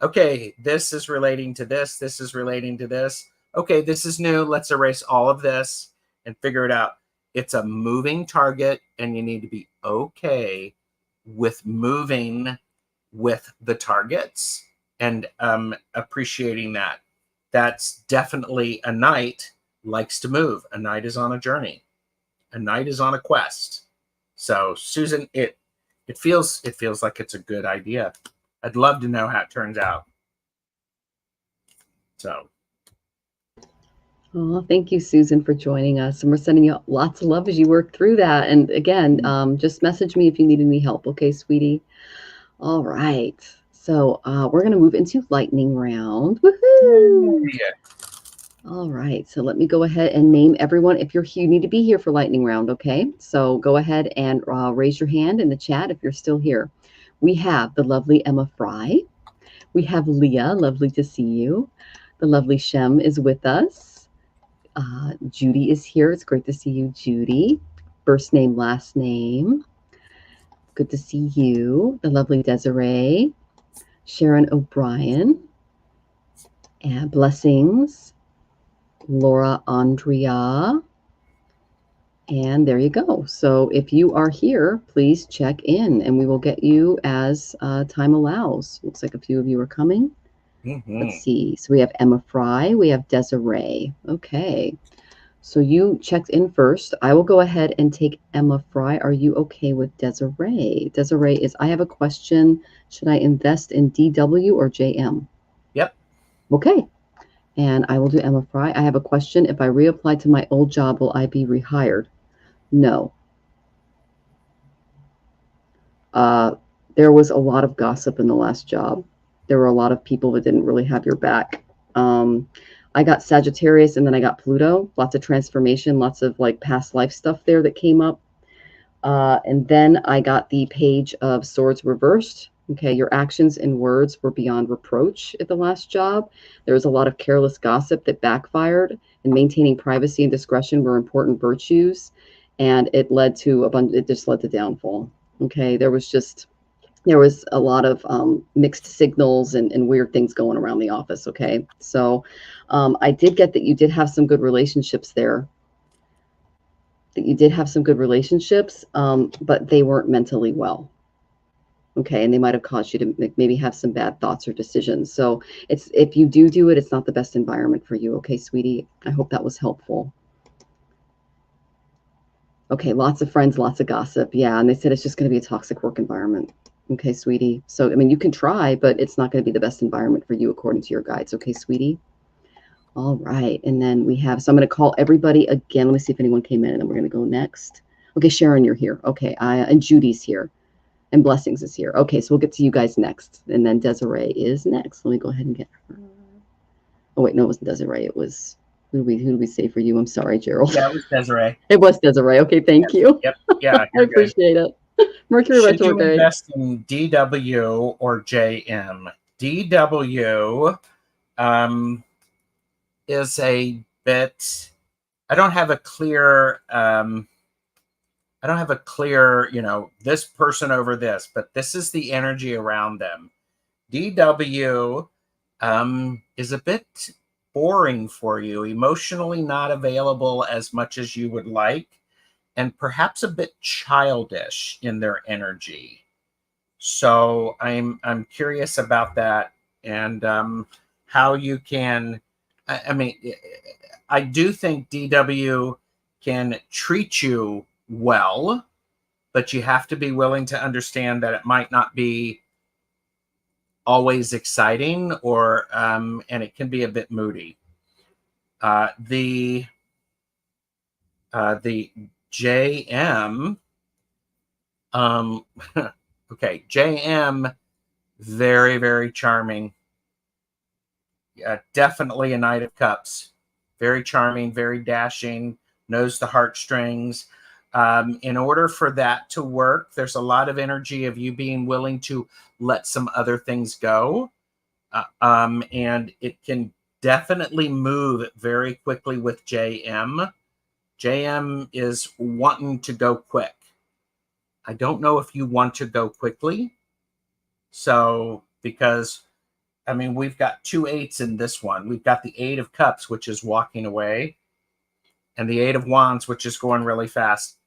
Speaker 2: Okay, this is relating to this. This is relating to this. Okay, this is new. Let's erase all of this and figure it out. It's a moving target, and you need to be okay with moving with the targets and appreciating that. That's definitely a Knight likes to move. A Knight is on a journey. A Knight is on a quest. So Susan, it feels like it's a good idea. I'd love to know how it turns out. So
Speaker 1: Oh, thank you, Susan, for joining us. And we're sending you lots of love as you work through that. And again, just message me if you need any help. Okay, sweetie? All right. So we're going to move into lightning round. Woohoo!
Speaker 2: yeah.
Speaker 1: All right. So let me go ahead and name everyone. If you're here, you need to be here for lightning round. Okay. So go ahead and raise your hand in the chat if you're still here. We have the lovely Emma Fry. We have Leah. Lovely to see you. The lovely Shem is with us. Judy is here. It's great to see you, Judy. First name, last name. Good to see you. The lovely Desiree. Sharon O'Brien. And blessings. Laura Andrea. And there you go. So if you are here, please check in and we will get you as time allows. Looks like a few of you are coming. Let's see. So we have Emma Fry. We have Desiree. Okay. So you checked in first. I will go ahead and take Emma Fry. Are you okay with Desiree? Desiree is, I have a question. Should I invest in DW or JM?
Speaker 2: Yep.
Speaker 1: Okay. And I will do Emma Fry. I have a question. If I reapply to my old job, will I be rehired? No. There was a lot of gossip in the last job. There were a lot of people that didn't really have your back. I got Sagittarius and then I got Pluto. Lots of transformation, lots of like past life stuff there that came up. And then I got the Page of Swords reversed. Okay, your actions and words were beyond reproach at the last job. There was a lot of careless gossip that backfired, and maintaining privacy and discretion were important virtues. And it led to it just led to downfall. Okay, there was a lot of mixed signals and weird things going around the office. Okay, so I did get that you did have some good relationships there. But they weren't mentally well. Okay, and they might have caused you to maybe have some bad thoughts or decisions. So if you do it, it's not the best environment for you. Okay, sweetie, I hope that was helpful. Okay, lots of friends, lots of gossip. Yeah, and they said it's just going to be a toxic work environment. Okay, sweetie. So, I mean, you can try, but it's not going to be the best environment for you according to your guides. Okay, sweetie? All right. And then we have, so I'm going to call everybody again. Let me see if anyone came in, and then we're going to go next. Okay, Sharon, you're here. Okay, and Judy's here. And Blessings is here. Okay, so we'll get to you guys next. And then Desiree is next. Let me go ahead and get her. Oh, wait, no, it wasn't Desiree. It was, who do we say for you? I'm sorry, Gerald.
Speaker 2: Yeah, it was Desiree.
Speaker 1: It was Desiree. Okay, thank you.
Speaker 2: Yep. Yeah,
Speaker 1: I appreciate it. Mercury
Speaker 2: Should you
Speaker 1: retrograde.
Speaker 2: invest in DW or JM? DW is a bit. I don't have a clear. This person over this, but this is the energy around them. DW is a bit boring for you, emotionally not available as much as you would like, and perhaps a bit childish in their energy. So I'm curious about that and how you can. I do think DW can treat you well, but you have to be willing to understand that it might not be always exciting, or and it can be a bit moody. The JM, okay, JM, very, very charming. Definitely a Knight of Cups. Very charming, very dashing, knows the heartstrings. In order for that to work, there's a lot of energy of you being willing to let some other things go. And it can definitely move very quickly with JM. JM is wanting to go quick. I don't know if you want to go quickly. So, because, we've got 2 8s in this one. We've got the 8 of Cups, which is walking away, and the 8 of Wands, which is going really fast.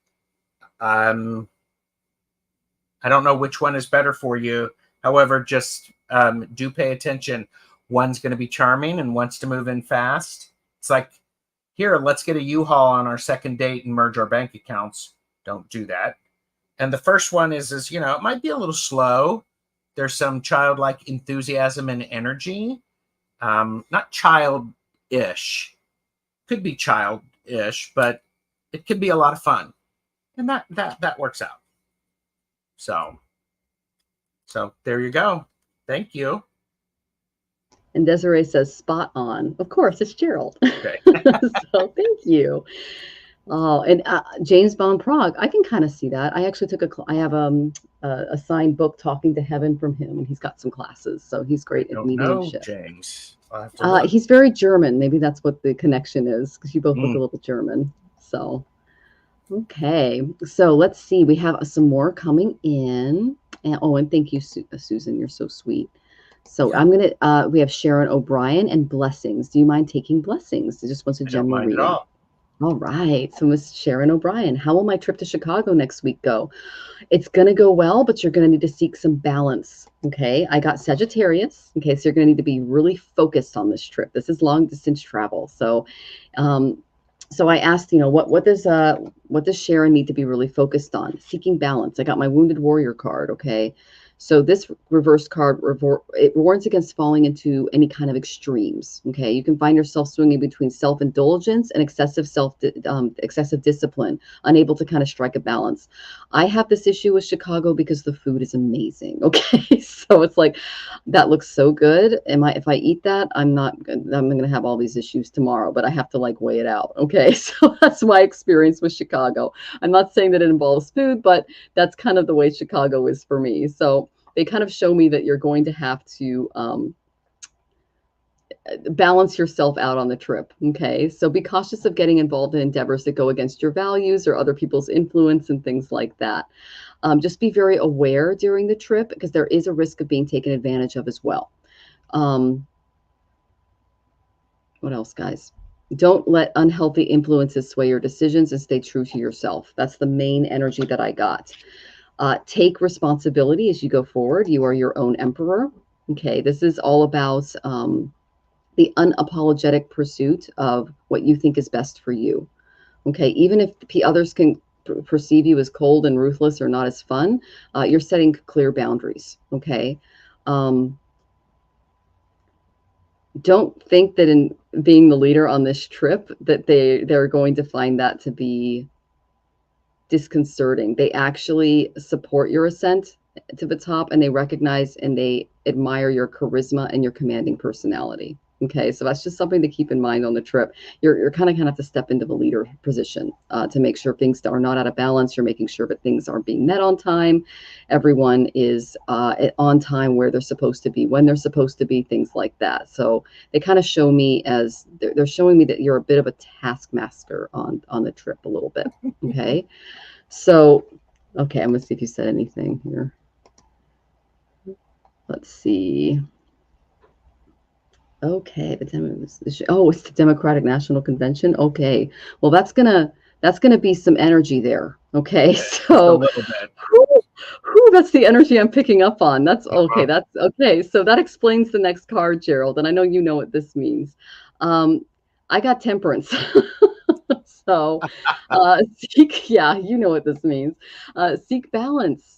Speaker 2: I don't know which one is better for you. However, just do pay attention. One's going to be charming and wants to move in fast. It's like, here, let's get a U-Haul on our second date and merge our bank accounts. Don't do that. And the first one is, it might be a little slow. There's some childlike enthusiasm and energy. Not childish. Could be childish, but it could be a lot of fun. And that works out. So there you go. Thank you.
Speaker 1: And Desiree says, spot on. Of course, it's Gerald.
Speaker 2: Okay.
Speaker 1: So thank you. Oh, and James Bond Prague, I can kind of see that. I actually I have a signed book, Talking to Heaven, from him, and he's got some classes, so he's great at mediumship.
Speaker 2: James. I'll have to look.
Speaker 1: He's very German. Maybe that's what the connection is, because you both look a little German. So, okay. So let's see. We have some more coming in. And thank you, Susan. You're so sweet. So I'm going to, we have Sharon O'Brien and blessings. Do you mind taking blessings? It just wants a general reading.
Speaker 2: At all.
Speaker 1: All right. So Miss Sharon O'Brien, how will my trip to Chicago next week go? It's going to go well, but you're going to need to seek some balance. Okay. I got Sagittarius. Okay. So you're going to need to be really focused on this trip. This is long distance travel. So, so I asked, what does Sharon need to be really focused on? Seeking balance. I got my Wounded Warrior card. Okay. So this reverse card, it warns against falling into any kind of extremes. Okay, you can find yourself swinging between self-indulgence and excessive discipline, unable to kind of strike a balance. I have this issue with Chicago because the food is amazing. Okay, so it's like that looks so good. If I eat that, I'm going to have all these issues tomorrow. But I have to weigh it out. Okay, so that's my experience with Chicago. I'm not saying that it involves food, but that's kind of the way Chicago is for me. So they kind of show me that you're going to have to balance yourself out on the trip. Okay. So be cautious of getting involved in endeavors that go against your values or other people's influence and things like that. Just be very aware during the trip, because there is a risk of being taken advantage of as well. What else, guys? Don't let unhealthy influences sway your decisions, and stay true to yourself. That's the main energy that I got. Take responsibility as you go forward. You are your own emperor. Okay, this is all about the unapologetic pursuit of what you think is best for you. Okay, even if others can perceive you as cold and ruthless or not as fun, you're setting clear boundaries. Okay. Don't think that in being the leader on this trip that they're going to find that to be disconcerting. They actually support your ascent to the top, and they recognize and they admire your charisma and your commanding personality. Okay, so that's just something to keep in mind on the trip. You're kind of have to step into the leader position to make sure things are not out of balance. You're making sure that things are being met on time. Everyone is on time where they're supposed to be, when they're supposed to be, things like that. So they kind of show me as they're showing me that you're a bit of a taskmaster on the trip a little bit. Okay. So, okay, I'm going to see if you said anything here. Let's see. Okay, it's the Democratic National Convention. Okay, well, that's gonna be some energy there. Okay, so
Speaker 2: a little bit.
Speaker 1: That's the energy I'm picking up on. That's okay. That's okay. So that explains the next card, Gerald, and I know you know what this means. I got Temperance. So you know what this means. Seek balance.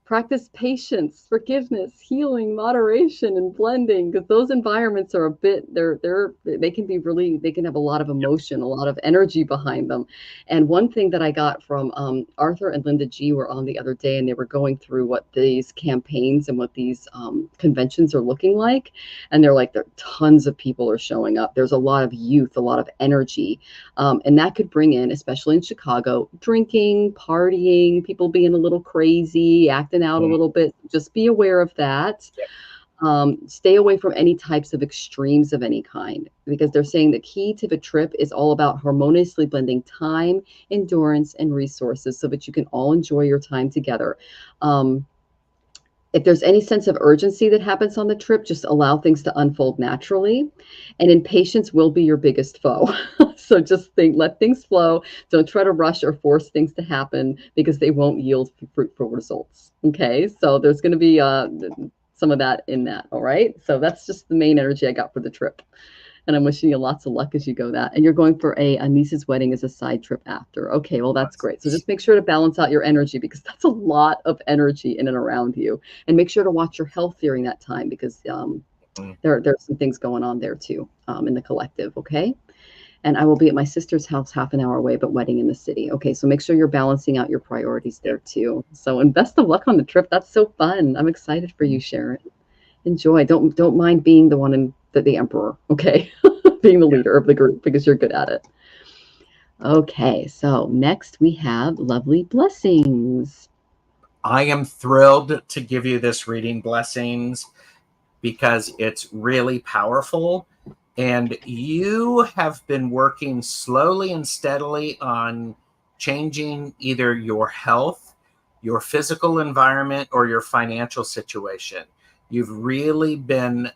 Speaker 1: Practice patience, forgiveness, healing, moderation, and blending, because those environments are a bit, they can have a lot of emotion, a lot of energy behind them. And one thing that I got from Arthur and Linda G were on the other day, and they were going through what these campaigns and what these conventions are looking like. And they're like, tons of people are showing up. There's a lot of youth, a lot of energy. And that could bring in, especially in Chicago, drinking, partying, people being a little crazy, acting out a little bit. Just be aware of that. Stay away from any types of extremes of any kind, because they're saying the key to the trip is all about harmoniously blending time, endurance, and resources so that you can all enjoy your time together. If there's any sense of urgency that happens on the trip, just allow things to unfold naturally. And impatience will be your biggest foe. So just let things flow. Don't try to rush or force things to happen, because they won't yield fruitful results. Okay, so there's going to be some of that in that. All right, so that's just the main energy I got for the trip. And I'm wishing you lots of luck as you go that. And you're going for a niece's wedding as a side trip after. Okay, well, that's great. So just make sure to balance out your energy, because that's a lot of energy in and around you. And make sure to watch your health during that time, because there's some things going on there too, in the collective. Okay. And I will be at my sister's house half an hour away, but wedding in the city. Okay, so make sure you're balancing out your priorities there too. So, and best of luck on the trip. That's so fun. I'm excited for you, Sharon. Enjoy. Don't mind being the one in the emperor. Okay, being the leader of the group, because you're good at it. Okay, so next we have lovely blessings.
Speaker 2: I am thrilled to give you this reading, blessings, because it's really powerful. And you have been working slowly and steadily on changing either your health, your physical environment, or your financial situation. You've really been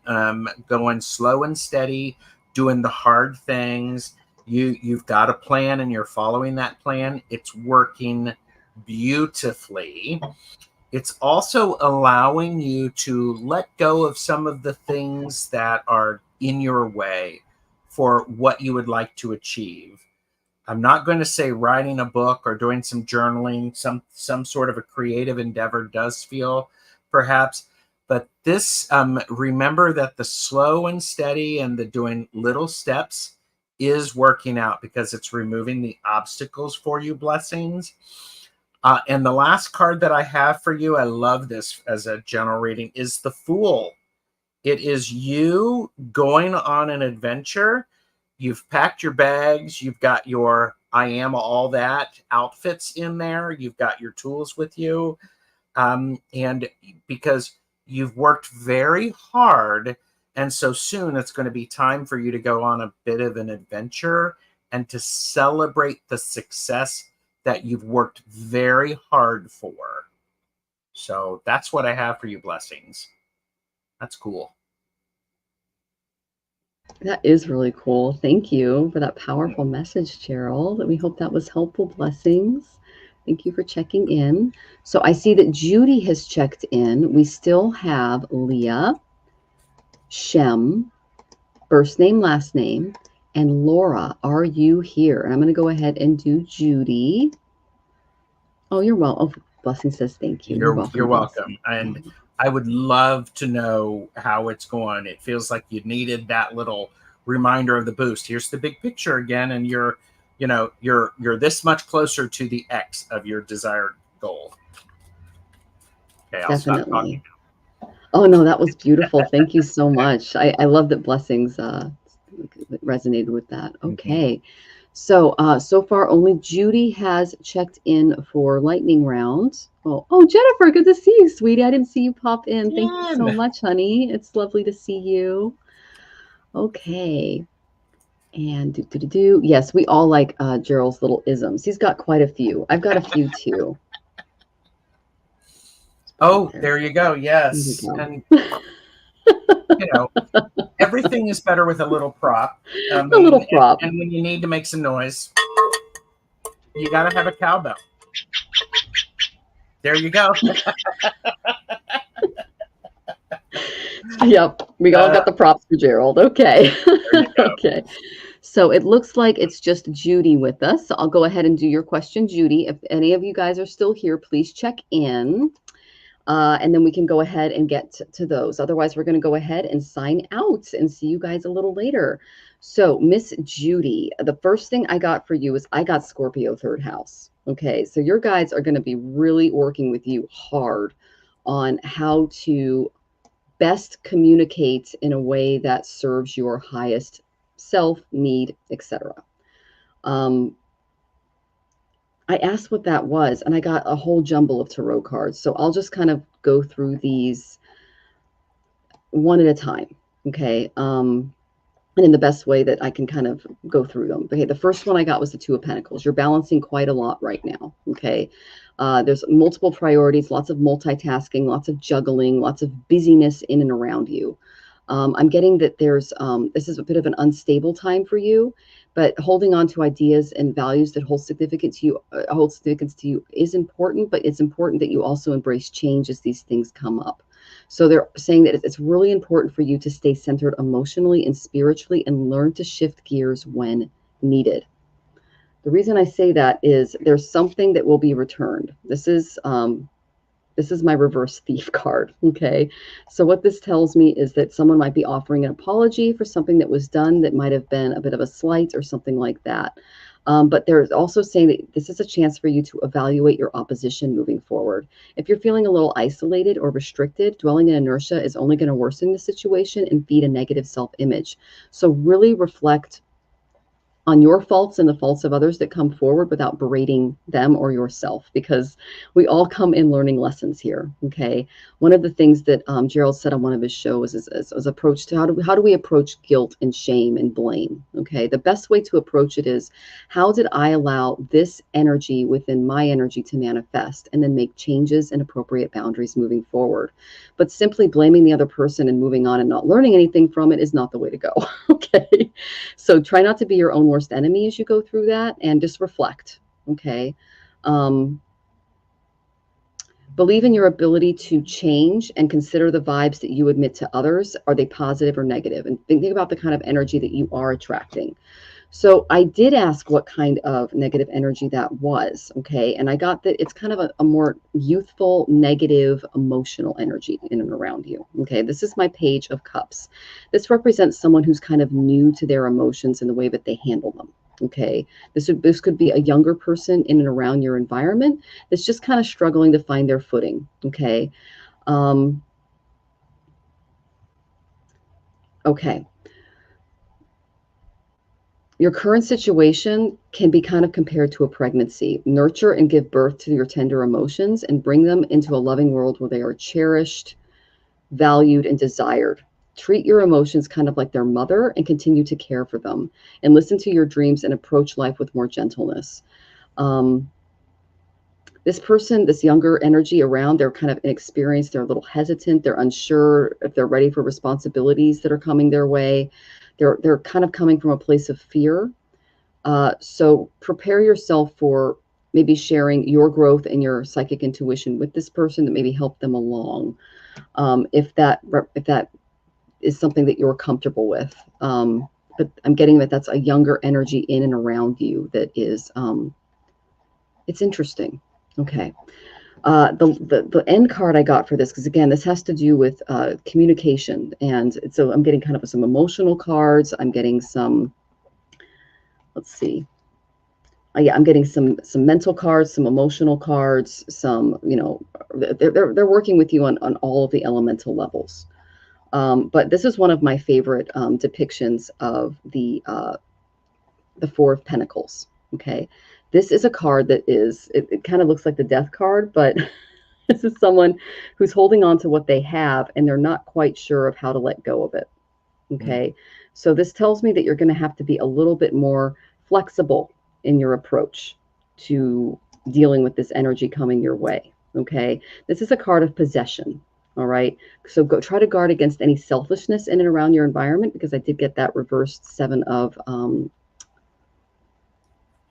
Speaker 2: going slow and steady, doing the hard things. You've got a plan and you're following that plan. It's working beautifully. It's also allowing you to let go of some of the things that are in your way for what you would like to achieve. I'm not going to say writing a book or doing some journaling, some sort of a creative endeavor does feel perhaps, but this, remember that the slow and steady and the doing little steps is working out, because it's removing the obstacles for you, blessings. And the last card that I have for you, I love this as a general reading, is the Fool. It is you going on an adventure. You've packed your bags. You've got your I am all that outfits in there. You've got your tools with you. And because you've worked very hard, and so soon it's going to be time for you to go on a bit of an adventure and to celebrate the success that you've worked very hard for. So that's what I have for you, blessings. That's cool.
Speaker 1: That is really cool. Thank you for that powerful message, Gerald. We hope that was helpful. Blessings. Thank you for checking in. So I see that Judy has checked in. We still have Leah, Shem, first name, last name, and Laura. Are you here? And I'm going to go ahead and do Judy. Oh, you're welcome. Oh, Blessing says thank you.
Speaker 2: You're welcome.
Speaker 1: Blessing.
Speaker 2: And I would love to know how it's going. It feels like you needed that little reminder of the boost. Here's the big picture again, and you're this much closer to the X of your desired goal. Okay, I'll stop talking now.
Speaker 1: Oh no, that was beautiful. Thank you so much. I love that blessings resonated with that. Okay. So so far only Judy has checked in for lightning round. Oh, Jennifer, good to see you, sweetie. I didn't see you pop in. Thank you so much, honey. It's lovely to see you. Okay. And yes, we all like Gerald's little isms. He's got quite a few. I've got a few too.
Speaker 2: Oh, there you go. Yes. And everything is better with a little prop.
Speaker 1: A little prop.
Speaker 2: And when you need to make some noise, you got to have a cowbell. There you go.
Speaker 1: Yep. We all got the props for Gerald. Okay. Okay. So it looks like it's just Judy with us. So I'll go ahead and do your question, Judy. If any of you guys are still here, please check in. And then we can go ahead and get to those. Otherwise, we're going to go ahead and sign out and see you guys a little later. So Miss Judy, the first thing I got for you is I got Scorpio third house. Okay, so your guides are going to be really working with you hard on how to best communicate in a way that serves your highest self, need, etc. I asked what that was, and I got a whole jumble of tarot cards. So I'll just kind of go through these one at a time, okay? And in the best way that I can kind of go through them. Okay, the first one I got was the Two of Pentacles. You're balancing quite a lot right now, okay? There's multiple priorities, lots of multitasking, lots of juggling, lots of busyness in and around you. I'm getting that there's, this is a bit of an unstable time for you, but holding on to ideas and values that hold significance to you is important, but it's important that you also embrace change as these things come up. So they're saying that it's really important for you to stay centered emotionally and spiritually and learn to shift gears when needed. The reason I say that is there's something that will be returned. This is my reverse thief card. Okay. So what this tells me is that someone might be offering an apology for something that was done that might have been a bit of a slight or something like that. But there's also saying that this is a chance for you to evaluate your opposition moving forward. If you're feeling a little isolated or restricted, dwelling in inertia is only going to worsen the situation and feed a negative self-image. So really reflect on your faults and the faults of others that come forward without berating them or yourself, because we all come in learning lessons here. Okay. One of the things that Gerald said on one of his shows is approach to how do we approach guilt and shame and blame? Okay. The best way to approach it is, how did I allow this energy within my energy to manifest, and then make changes and appropriate boundaries moving forward? But simply blaming the other person and moving on and not learning anything from it is not the way to go. Okay. So try not to be your own worst enemy as you go through that, and just reflect. Okay. Um, Believe in your ability to change and consider the vibes that you emit to others. Are they positive or negative? And think about the kind of energy that you are attracting. So I did ask what kind of negative energy that was, okay? And I got that it's kind of a more youthful, negative, emotional energy in and around you, okay? This is my Page of Cups. This represents someone who's kind of new to their emotions and the way that they handle them, okay? This could be a younger person in and around your environment that's just kind of struggling to find their footing, okay? Okay. Your current situation can be kind of compared to a pregnancy. Nurture and give birth to your tender emotions and bring them into a loving world where they are cherished, valued, and desired. Treat your emotions kind of like their mother and continue to care for them. And listen to your dreams and approach life with more gentleness. This person, this younger energy around, they're kind of inexperienced, they're a little hesitant, they're unsure if they're ready for responsibilities that are coming their way. They're kind of coming from a place of fear. So prepare yourself for maybe sharing your growth and your psychic intuition with this person that maybe help them along, if that is something that you're comfortable with. But I'm getting that that's a younger energy in and around you that is, it's interesting. Okay. The end card I got for this, because again, this has to do with communication. And so I'm getting kind of some emotional cards. I'm getting some, let's see. Yeah, I'm getting some mental cards, some emotional cards, some, they're working with you on all of the elemental levels. But this is one of my favorite depictions of the Four of Pentacles. Okay. This is a card that is, it kind of looks like the Death card, but this is someone who's holding on to what they have and they're not quite sure of how to let go of it. Okay. So this tells me that you're going to have to be a little bit more flexible in your approach to dealing with this energy coming your way. Okay. This is a card of possession. All right. So go try to guard against any selfishness in and around your environment, because I did get that reversed Seven of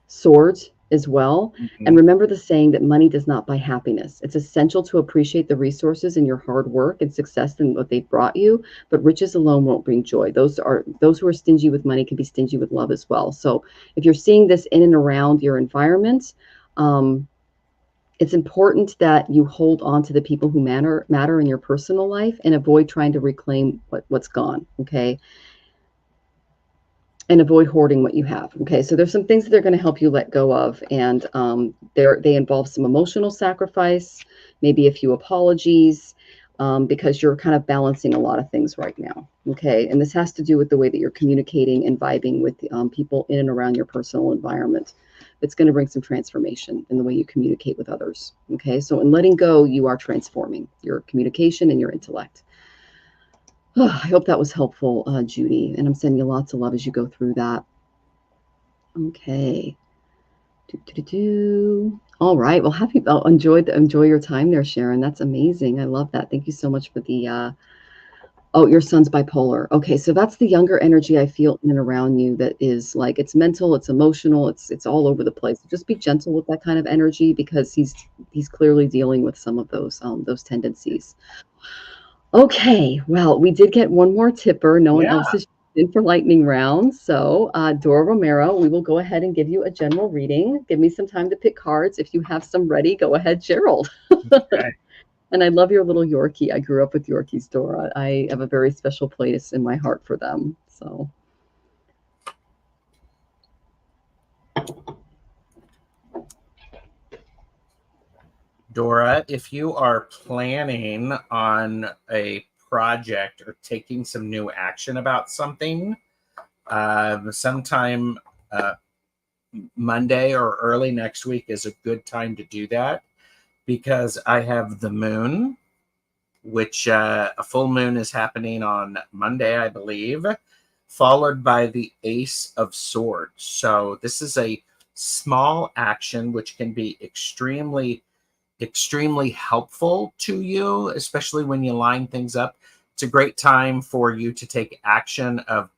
Speaker 1: Swords as well. And remember the saying that money does not buy happiness. It's essential to appreciate the resources in your hard work and success and what they've brought you, but riches alone won't bring joy. Those who are stingy with money can be stingy with love as well. So if you're seeing this in and around your environment, it's important that you hold on to the people who matter in your personal life and avoid trying to reclaim what's gone. Okay. And avoid hoarding what you have. Okay, so there's some things that they're going to help you let go of, and they involve some emotional sacrifice, maybe a few apologies, because you're kind of balancing a lot of things right now. Okay, and this has to do with the way that you're communicating and vibing with people in and around your personal environment. It's going to bring some transformation in the way you communicate with others. Okay, so in letting go, you are transforming your communication and your intellect. Oh, I hope that was helpful, Judy. And I'm sending you lots of love as you go through that. Okay. All right. Well, enjoy your time there, Sharon. That's amazing. I love that. Thank you so much for the. Oh, your son's bipolar. Okay, so that's the younger energy I feel in and around you. That is like, it's mental, it's emotional, it's all over the place. Just be gentle with that kind of energy, because he's clearly dealing with some of those tendencies. Okay, well, we did get one more tipper. No one
Speaker 2: Yeah.
Speaker 1: else is in for lightning round. So, Dora Romero, we will go ahead and give you a general reading. Give me some time to pick cards. If you have some ready, go ahead, Gerald.
Speaker 2: Okay.
Speaker 1: And I love your little Yorkie. I grew up with Yorkies, Dora. I have a very special place in my heart for them. So,
Speaker 2: Dora, if you are planning on a project or taking some new action about something, sometime Monday or early next week is a good time to do that, because I have the moon, which a full moon is happening on Monday, I believe, followed by the Ace of Swords. So this is a small action which can be extremely helpful to you, especially when you line things up. It's a great time for you to take action of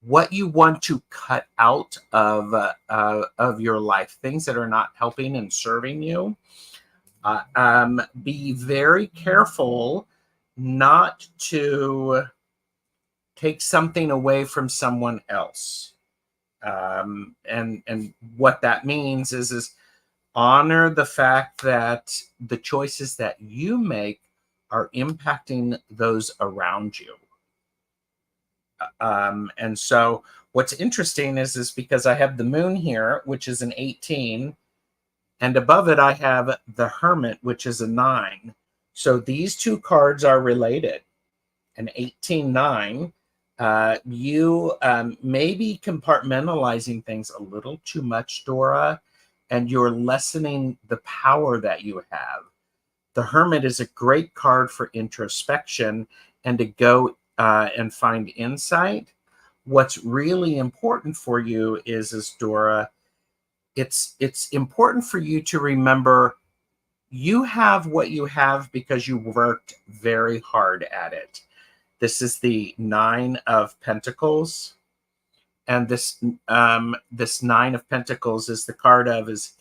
Speaker 2: what you want to cut out of your life, things that are not helping and serving you. Be very careful not to take something away from someone else. And what that means is honor the fact that the choices that you make are impacting those around you. And so what's interesting is because I have the moon here, which is an 18, and above it I have the Hermit, which is a 9. So these two cards are related. An 18-9, you may be compartmentalizing things a little too much, Dora, and you're lessening the power that you have. The Hermit is a great card for introspection and to go and find insight. What's really important for you is Dora, it's important for you to remember you have what you have because you worked very hard at it. This is the 9 of Pentacles, and this 9 of Pentacles is the card of is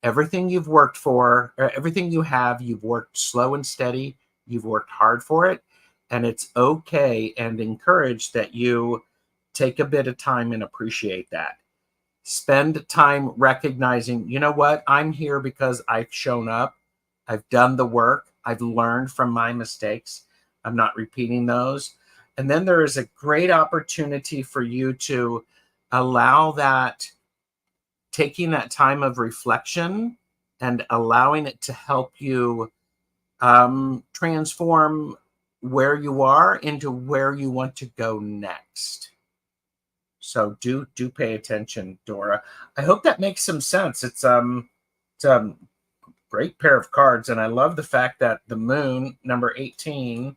Speaker 2: everything you've worked for, or everything you have, you've worked slow and steady, you've worked hard for it, and it's okay and encouraged that you take a bit of time and appreciate that. Spend time recognizing, you know what, I'm here because I've shown up, I've done the work, I've learned from my mistakes, I'm not repeating those. And then there is a great opportunity for you to allow that, taking that time of reflection and allowing it to help you transform where you are into where you want to go next. So do pay attention, Dora. I hope that makes some sense. It's a great pair of cards, and I love the fact that the moon, number 18,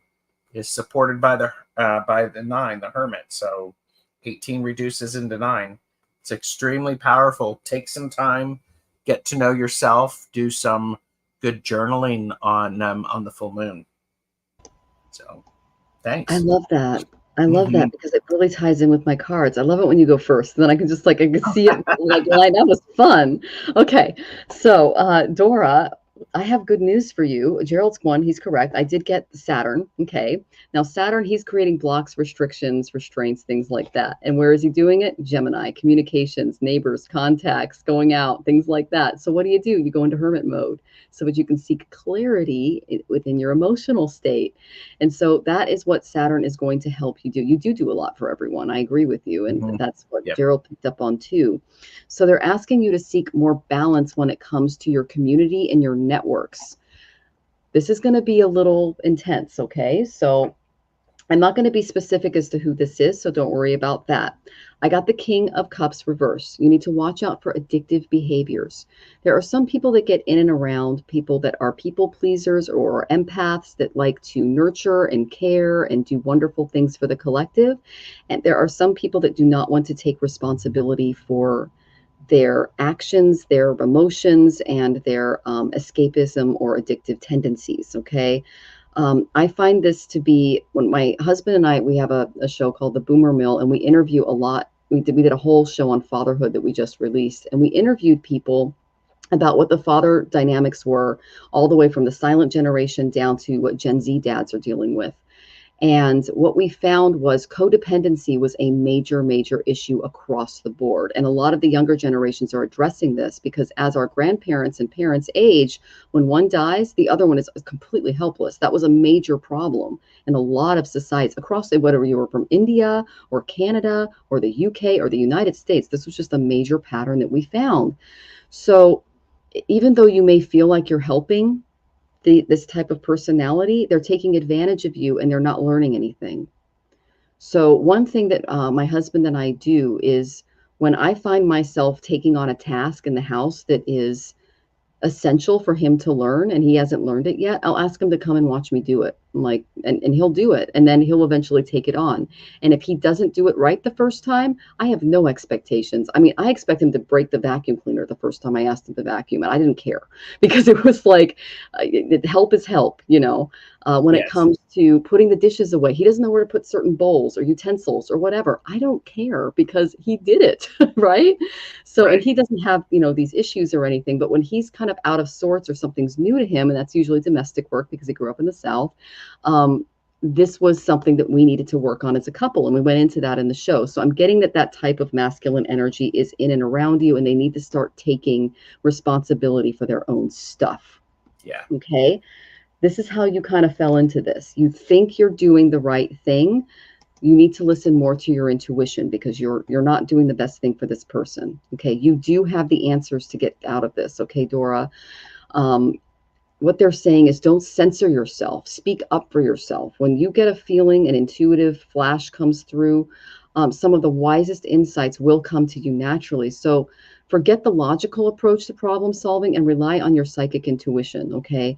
Speaker 2: is supported by the 9, the Hermit. So 18 reduces into 9. It's extremely powerful. Take some time, get to know yourself, do some good journaling on the full moon. So thanks.
Speaker 1: I love that. I love that because it really ties in with my cards. I love it when you go first. Then I can just like I can see it like line up. It's fun. Okay, so Dora, I have good news for you. Gerald's one. He's correct. I did get Saturn. Okay, now Saturn, he's creating blocks, restrictions, restraints, things like that. And where is he doing it? Gemini, communications, neighbors, contacts, going out, things like that. So what do? You go into hermit mode so that you can seek clarity within your emotional state. And so that is what Saturn is going to help you do. You do a lot for everyone. I agree with you. And that's what
Speaker 2: Yep.
Speaker 1: Gerald picked up on too. So they're asking you to seek more balance when it comes to your community and your networks. This is going to be a little intense. Okay. So I'm not going to be specific as to who this is, so don't worry about that. I got the King of Cups reverse. You need to watch out for addictive behaviors. There are some people that get in and around people that are people pleasers or empaths that like to nurture and care and do wonderful things for the collective. And there are some people that do not want to take responsibility for their actions, their emotions, and their escapism or addictive tendencies. Okay. I find this to be when my husband and I, we have a show called The Boomer Mill, and we interview a lot. We did a whole show on fatherhood that we just released, and we interviewed people about what the father dynamics were all the way from the silent generation down to what Gen Z dads are dealing with. And what we found was codependency was a major, major issue across the board. And a lot of the younger generations are addressing this because as our grandparents and parents age, when one dies, the other one is completely helpless. That was a major problem in a lot of societies across, whether you were from India or Canada or the UK or the United States. This was just a major pattern that we found. So even though you may feel like you're helping, this type of personality, they're taking advantage of you and they're not learning anything. So one thing that my husband and I do is when I find myself taking on a task in the house that is essential for him to learn and he hasn't learned it yet, I'll ask him to come and watch me do it. I'm like, and he'll do it and then he'll eventually take it on. And if he doesn't do it right the first time, I have no expectations. I mean, I expect him to break the vacuum cleaner the first time I asked him to vacuum, and I didn't care because it was like help is help, you know. When it
Speaker 2: Yes.
Speaker 1: comes to putting the dishes away, he doesn't know where to put certain bowls or utensils or whatever. I don't care because he did it, right? So, and
Speaker 2: Right.
Speaker 1: he doesn't have, you know, these issues or anything, but when he's kind of out of sorts or something's new to him, and that's usually domestic work because he grew up in the South, um, this was something that we needed to work on as a couple. And we went into that in the show. So I'm getting that that type of masculine energy is in and around you, and they need to start taking responsibility for their own stuff.
Speaker 2: Yeah.
Speaker 1: Okay. This is how you kind of fell into this. You think you're doing the right thing. You need to listen more to your intuition because you're not doing the best thing for this person. Okay. You do have the answers to get out of this. Okay, Dora. Um, what they're saying is don't censor yourself. Speak up for yourself. When you get a feeling, an intuitive flash comes through, some of the wisest insights will come to you naturally. So forget the logical approach to problem solving and rely on your psychic intuition. Okay.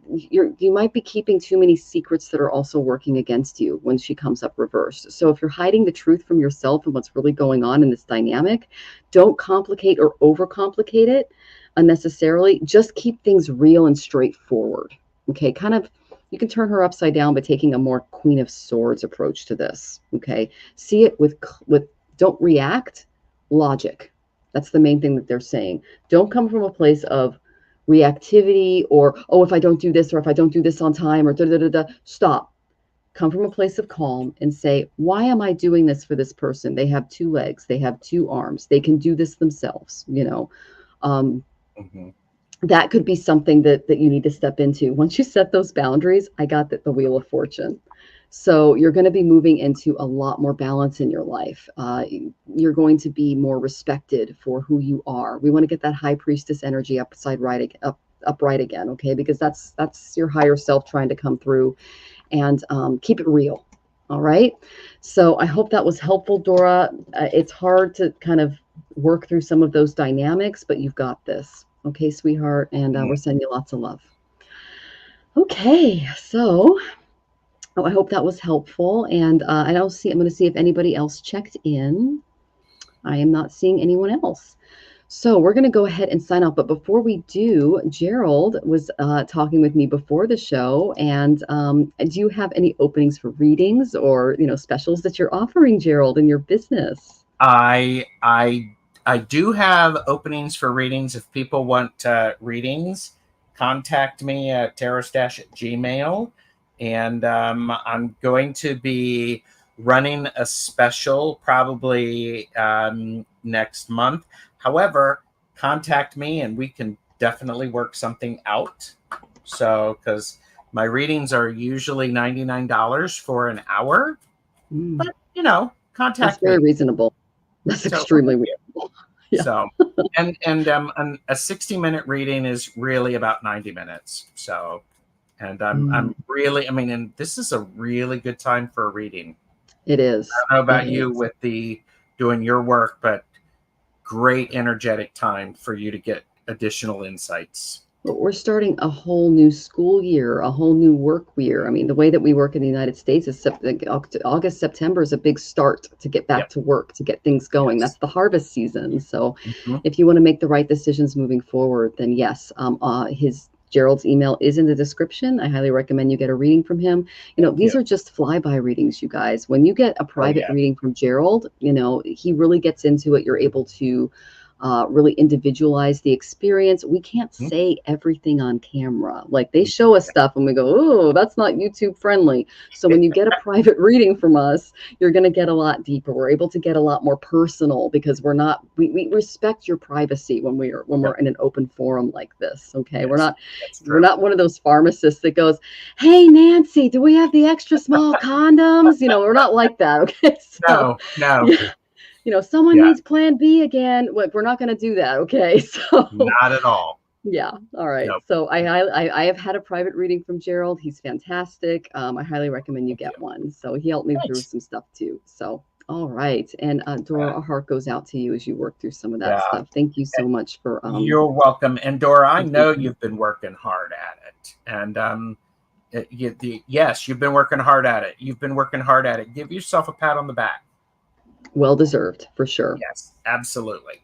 Speaker 1: You might be keeping too many secrets that are also working against you when she comes up reversed. So if you're hiding the truth from yourself and what's really going on in this dynamic, don't complicate or overcomplicate it unnecessarily. Just keep things real and straightforward. Okay, kind of you can turn her upside down by taking a more Queen of Swords approach to this. Okay, see it with don't react, logic. That's the main thing that they're saying. Don't come from a place of reactivity or, oh, if I don't do this or if I don't do this on time or da da da da. Stop. Come from a place of calm and say, why am I doing this for this person? They have two legs, they have two arms, they can do this themselves, you know. Um,
Speaker 2: Hmm.
Speaker 1: that could be something that you need to step into. Once you set those boundaries, I got the Wheel of Fortune. So you're going to be moving into a lot more balance in your life. You're going to be more respected for who you are. We want to get that high priestess energy upright again, okay? Because that's your higher self trying to come through and keep it real. All right. So I hope that was helpful, Dora. It's hard to kind of work through some of those dynamics, but you've got this. Okay, sweetheart. And we're sending you lots of love. Okay. So oh, I hope that was helpful. And I'm going to see if anybody else checked in. I am not seeing anyone else. So we're going to go ahead and sign off. But before we do, Gerald was talking with me before the show. And do you have any openings for readings or, you know, specials that you're offering, Gerald, in your business?
Speaker 2: I do have openings for readings. If people want readings, contact me at terrorstash@gmail. And I'm going to be running a special probably next month. However, contact me and we can definitely work something out. So, because my readings are usually $99 for an hour,
Speaker 1: Mm,
Speaker 2: but you know,
Speaker 1: that's
Speaker 2: contact
Speaker 1: very
Speaker 2: me.
Speaker 1: reasonable. That's
Speaker 2: So, no
Speaker 1: extremely
Speaker 2: big deal.
Speaker 1: reasonable. Yeah.
Speaker 2: So, a 60-minute reading is really about 90 minutes. So, and
Speaker 1: Mm,
Speaker 2: I'm really, I mean, and this is a really good time for a reading.
Speaker 1: it
Speaker 2: I
Speaker 1: is.
Speaker 2: don't know
Speaker 1: It
Speaker 2: about you
Speaker 1: is.
Speaker 2: with the doing your work, but great energetic time for you to get additional insights.
Speaker 1: But we're starting a whole new school year, a whole new work year. I mean, the way that we work in the United States is August, September is a big start to get back
Speaker 2: Yep.
Speaker 1: to work, to get things going. That's
Speaker 2: Yes.
Speaker 1: the harvest season. So
Speaker 2: Mhm.
Speaker 1: if you want to make the right decisions moving forward, then yes, his Gerald's email is in the description. I highly recommend you get a reading from him. You know,
Speaker 2: Thank
Speaker 1: these
Speaker 2: you.
Speaker 1: are just flyby readings, you guys. When you get a
Speaker 2: Oh
Speaker 1: private
Speaker 2: yeah.
Speaker 1: reading from Gerald, you know, he really gets into it. You're able to really individualize the experience. We can't say everything on camera. Like they show us stuff and we go, oh, that's not YouTube friendly. So when you get a private reading from us, you're going to get a lot deeper. We're able to get a lot more personal because we respect your privacy when we're in an open forum like this. Okay.
Speaker 2: Yes,
Speaker 1: We're not one of those pharmacists that goes, hey, Nancy, do we have the extra small condoms? We're not like that. Okay. So,
Speaker 2: no.
Speaker 1: Yeah. Someone needs plan B again. We're not going to do that. Okay. So
Speaker 2: not at all.
Speaker 1: Yeah. All right.
Speaker 2: Nope.
Speaker 1: So I have had a private reading from Gerald. He's fantastic. I highly recommend you get one. So he helped me through some stuff too. So, all right. And Dora, our heart goes out to you as you work through some of that stuff. Thank you so much for.
Speaker 2: You're welcome. And Dora, I know you've been working hard at it. And yes, you've been working hard at it. You've been working hard at it. Give yourself a pat on the back.
Speaker 1: Well deserved, for sure.
Speaker 2: Yes, absolutely.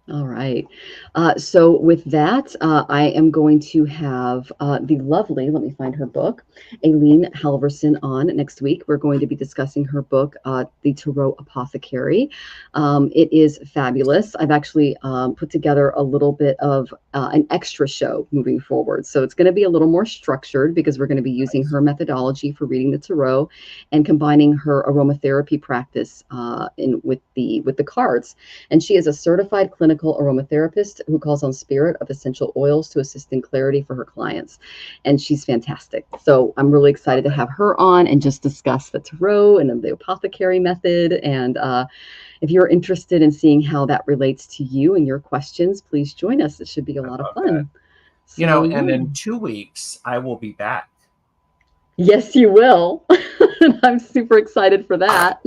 Speaker 1: All right. So with that, I am going to have the lovely, let me find her book, Aileen Halverson on next week. We're going to be discussing her book, The Tarot Apothecary. It is fabulous. I've actually put together a little bit of an extra show moving forward. So it's going to be a little more structured because we're going to be using her methodology for reading the tarot and combining her aromatherapy practice with the cards. And she is a certified clinical aromatherapist who calls on spirit of essential oils to assist in clarity for her clients. And she's fantastic. So I'm really excited to have her on and just discuss the tarot and the apothecary method. And if you're interested in seeing how that relates to you and your questions, please join us. It should be a lot of fun.
Speaker 2: So, and in 2 weeks, I will be back.
Speaker 1: Yes, you will. I'm super excited for that.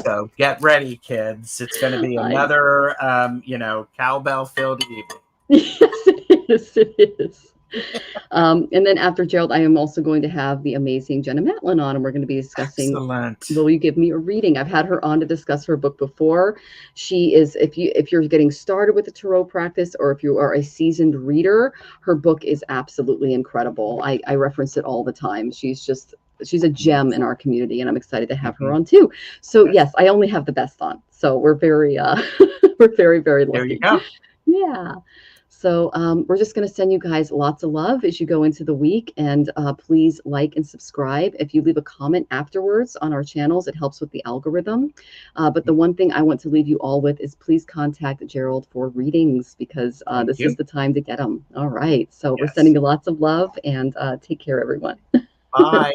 Speaker 2: So get ready, kids. It's going to be another, cowbell-filled evening.
Speaker 1: Yes, it is. It is. And then after Gerald, I am also going to have the amazing Jenna Matlin on, and we're going to be discussing.
Speaker 2: Excellent.
Speaker 1: Will you give me a reading? I've had her on to discuss her book before. She is, if you're getting started with the tarot practice, or if you are a seasoned reader, her book is absolutely incredible. I reference it all the time. She's a gem in our community, and I'm excited to have her on too. So yes, I only have the best on. So we're very, we're very, very lucky.
Speaker 2: There you go.
Speaker 1: Yeah. So we're just going to send you guys lots of love as you go into the week. And please like and subscribe. If you leave a comment afterwards on our channels, it helps with the algorithm. But the one thing I want to leave you all with is please contact Gerald for readings because this is the time to get them. All right. So we're sending you lots of love and take care, everyone.
Speaker 2: Bye.